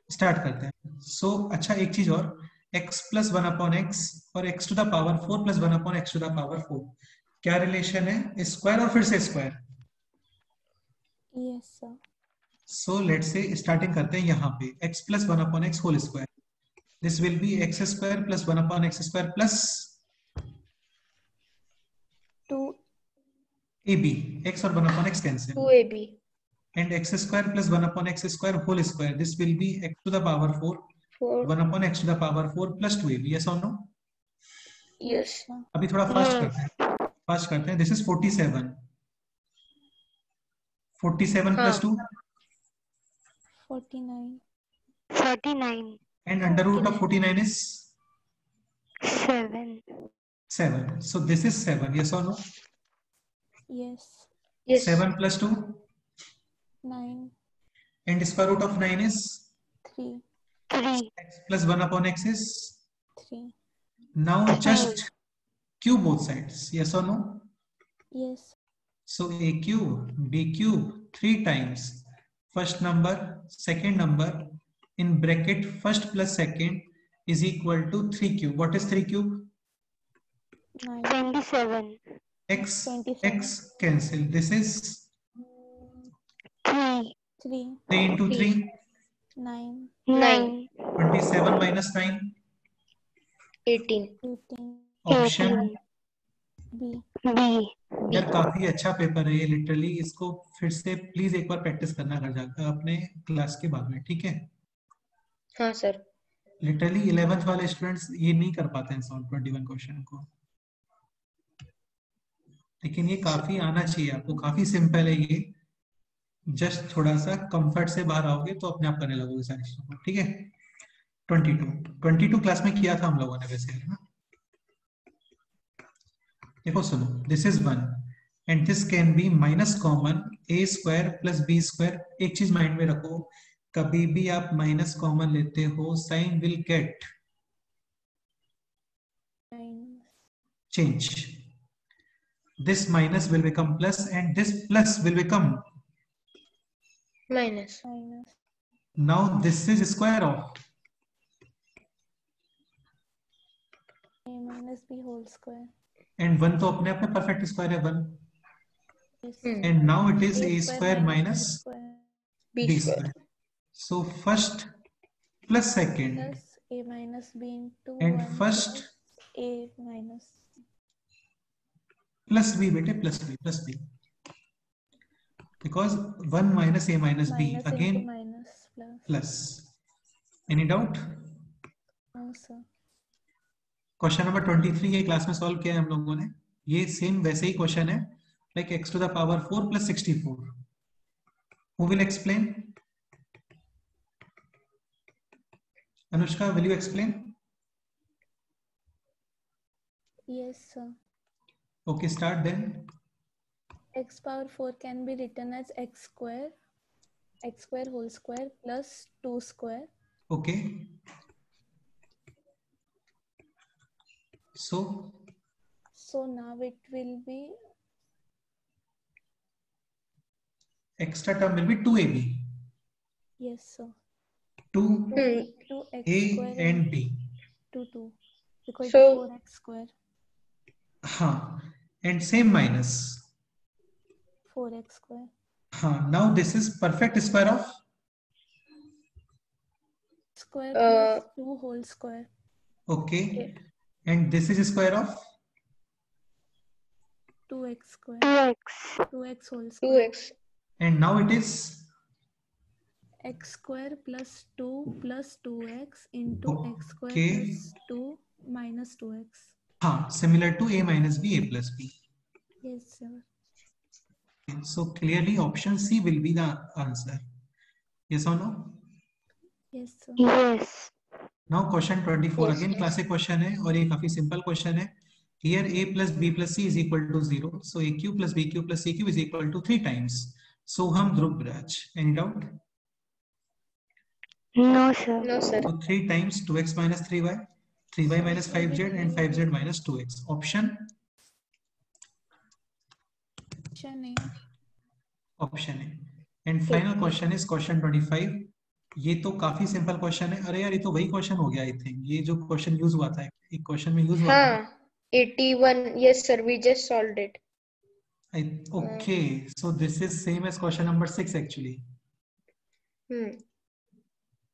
start करते हैं. So अच्छा एक चीज और, x plus 1 upon x और x to the power 4 plus 1 upon x to the power 4 क्या relation है? Square और फिर से square. Yes, sir. So let's say starting करते हैं यहाँ पे x plus 1 upon x whole square. This will be x square plus 1 upon x square plus 2ab. x और 1 upon x cancel. 2ab. And x square plus 1 upon x square whole square. This will be x to the power 4. 1 upon x to the power 4 plus 2ab. Yes or no? Yes. अभी थोड़ा fast करते हैं. Fast करते हैं. This is 47. 47 plus 2. 49. 49. And under root of 49 is 7. 7. So this is 7. Yes or no? Yes. Yes. 7 plus 2. 9. And square root of 9 is 3. 3. X plus 1 upon x is 3. now just cube both sides. Yes or no? Yes. So a cube, b cube 3 times first number, second number in bracket first plus second is equal to 3 cube. What is 3 cube? 27. X 27. x cancel. This is 3. 3. 3 into 3. 9. 9. 27 minus 9. 18. 18. Option B. B. यार काफी अच्छा paper है ये. Literally इसको फिर से please एक बार practice करना घर जाकर अपने क्लास के बाद में. ठीक है? हाँ सर. लिटरली 11th वाले स्टूडेंट्स ये नहीं कर पाते हैं सॉल्व 21 क्वेश्चन को, लेकिन ये काफी आना चाहिए आपको. काफी सिंपल है ये. जस्ट थोड़ा सा कंफर्ट से बाहर आओगे तो अपने आप करने लगोगे सारी चीजों को. ठीक है? 22 क्लास में किया था हम लोगों ने वैसे, है ना? देखो सुनो, this is 1 and this can be minus common a square plus b square. एक चीज माइंड में रखो, कभी भी आप माइनस कॉमन लेते हो sign will get change. This minus will become plus and this plus will become Minus. now this is square of A minus B whole square. and 1 तो अपने आप में परफेक्ट स्क्वायर है 1. Yes. And now it is a square minus B b square. square. So first plus second Plus A minus B into and 1 first plus A minus. plus b बेटे plus b because 1 minus a minus b Minus again into minus plus. plus. Any doubt? No, sir. Question number 23 ये class में solve किया है हम लोगों ने. ये same वैसे ही क्वेश्चन है like x to the power 4 plus 64. Who will explain? Anushka, will you explain? Yes, sir. Okay, start then. X power 4 can be written as x square. x square whole square plus 2 square. Okay. So now it will be extra term will be 2ab. yes sir. 2a 2x square and b. 2 because So 4x square. हाँ, and same minus. 4x square. हाँ, now this is perfect square of Square plus 2 whole square. okay, and this is square of 2x square. 2x whole square. 2x. and now it is X square plus 2 plus 2x into x square okay. plus 2 minus 2x. हाँ, similar to a minus b, a plus b. Yes sir. So clearly option C will be the answer. Yes or no? Yes sir. Yes. Now question 24 Yes, again yes. classic question है और ये काफी simple question है. Here a plus b plus c is equal to 0. So a cube plus b cube plus c cube is equal to 3 times. Soham Dhruvraj. Any doubt? No, sir. No, sir. So 3 times 2x minus 3y, 3y minus 5z and 5z minus 2x. Option? Option A. Option A. And final question is question 25. ये तो काफी simple question है. अरे यार ये तो वही question हो गया आई थिंक. ये जो क्वेश्चन यूज हुआ था एक क्वेश्चन में यूज हुआ था. हाँ, 81. Yes, sir. We just solved it. Okay, so this is same as question number 6 actually.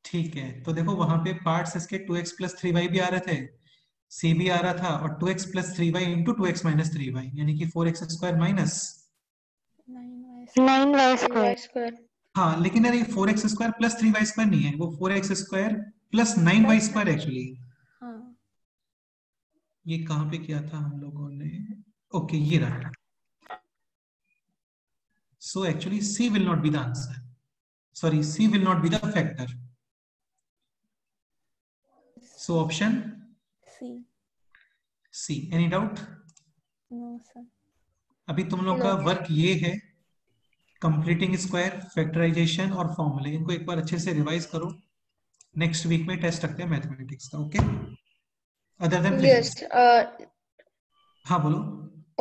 ठीक है, तो देखो वहां पे पार्ट्स इसके 2x plus 3y भी आ रहे थे, c भी आ रहा था और 2x plus 3y into 2x minus 3y यानी कि 4x square minus 9y square. हाँ, लेकिन यार ये 4x square plus 3y square नहीं है, वो 4x square plus 9y square actually. हाँ. ये कहाँ पे किया था हम लोगों ने? ओके, ये रहा. So actually C will not be the answer. Sorry, C will not be the factor. So option C. C. Any doubt? No sir. अभी तुम लोग का वर्क ये है कंप्लीटिंग स्क्वायर, फैक्टराइजेशन और फॉर्मूले. इनको एक बार अच्छे से रिवाइज करो. नेक्स्ट वीक में टेस्ट रखते हैं मैथमेटिक्स का. Okay, other than physics. हाँ बोलो.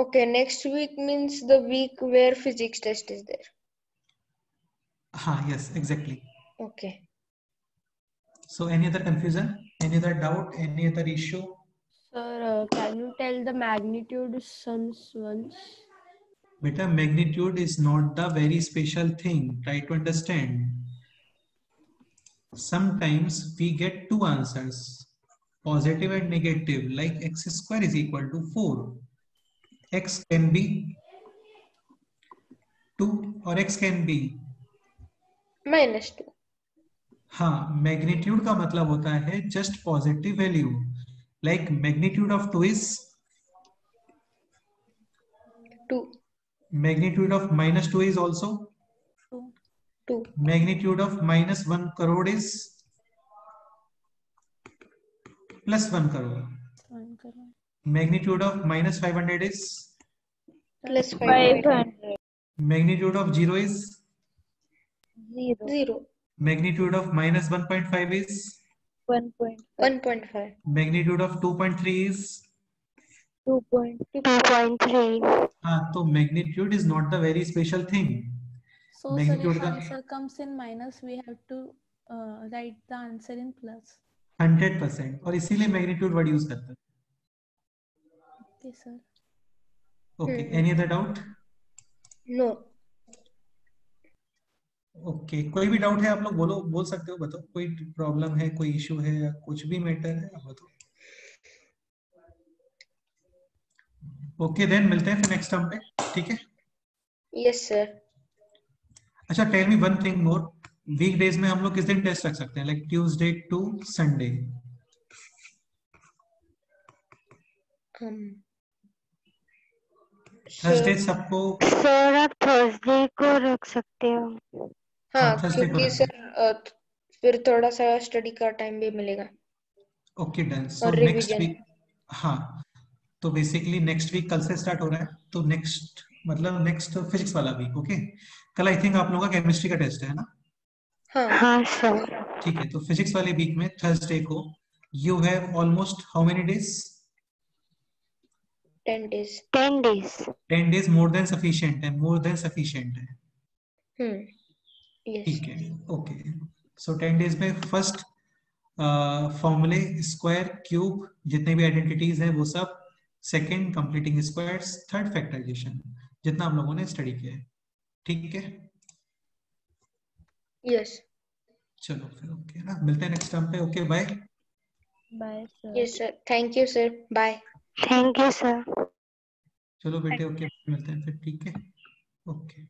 Okay, next week means the week where physics test is there. हाँ, yes, exactly. Okay. So any other confusion, any other doubt, any other issue? Sir, can you tell the magnitude once? Beta, magnitude is not the very special thing. Try to understand. Sometimes we get two answers, positive and negative, like x square is equal to 4. X can be 2 or x can be -2. हाँ, magnitude का मतलब होता है just positive value. Like magnitude of 2 is 2. Magnitude of -2 is also 2. Magnitude of -1 crore is +1 crore. Magnitude of -500 is +500. Magnitude of 0 is 0. Magnitude of -1.5 is 1.5. Magnitude of 2.3 is 2.3. हाँ, तो magnitude is not the very special thing. So Magnitude sir, if का answer comes in minus, we have to write the answer in plus. 100% और इसीलिए magnitude word use करते हैं. Okay sir. Okay, any other doubt? No. Okay, कोई भी doubt है आप लोग बोल सकते हो. बताओ, कोई प्रॉब्लम है, कोई इशू है या कुछ भी मैटर है आप बताओ. ओके, देन मिलते हैं फिर नेक्स्ट टर्म पे. ठीक है. Yes sir. अच्छा, tell me one thing more. Weekdays में हम लोग किस दिन टेस्ट रख सकते हैं? Like Tuesday to Sunday. Thursday सबको सर आप थर्सडे को रख सकते हो. हाँ, Thursday को क्योंकि रखते सर फिर थोड़ा सा स्टडी का टाइम भी मिलेगा. Okay, done. सो और नेक्स्ट रिवीजन. वीक, हाँ, तो बेसिकली नेक्स्ट वीक कल से स्टार्ट हो रहा है. तो नेक्स्ट मतलब नेक्स्ट फिजिक्स वाला वीक. ओके, कल आई थिंक आप लोगों का केमिस्ट्री का टेस्ट है ना? हाँ सर। ठीक है, तो फिजिक्स वाले वीक में थर्सडे को you have almost how many days? 10 days. 10 days. 10 days more than sufficient है, मोर देन सफिशिएंट है। Yes. ठीक है, ओके। सो 10 डेज में फर्स्ट फॉर्मूले स्क्वायर क्यूब जितने भी आइडेंटिटीज हैं वो सब, second completing squares, third factorisation, जितना हम लोगों ने स्टडी किया है। ठीक है, Yes. चलो फिर ओके ना, मिलते हैं नेक्स्ट टाइम पे। Okay bye. Bye sir. Yes, sir. Thank you, sir. Bye. Thank you, sir. चलो बेटे, ओके मिलते हैं फिर। ठीक है, ओके।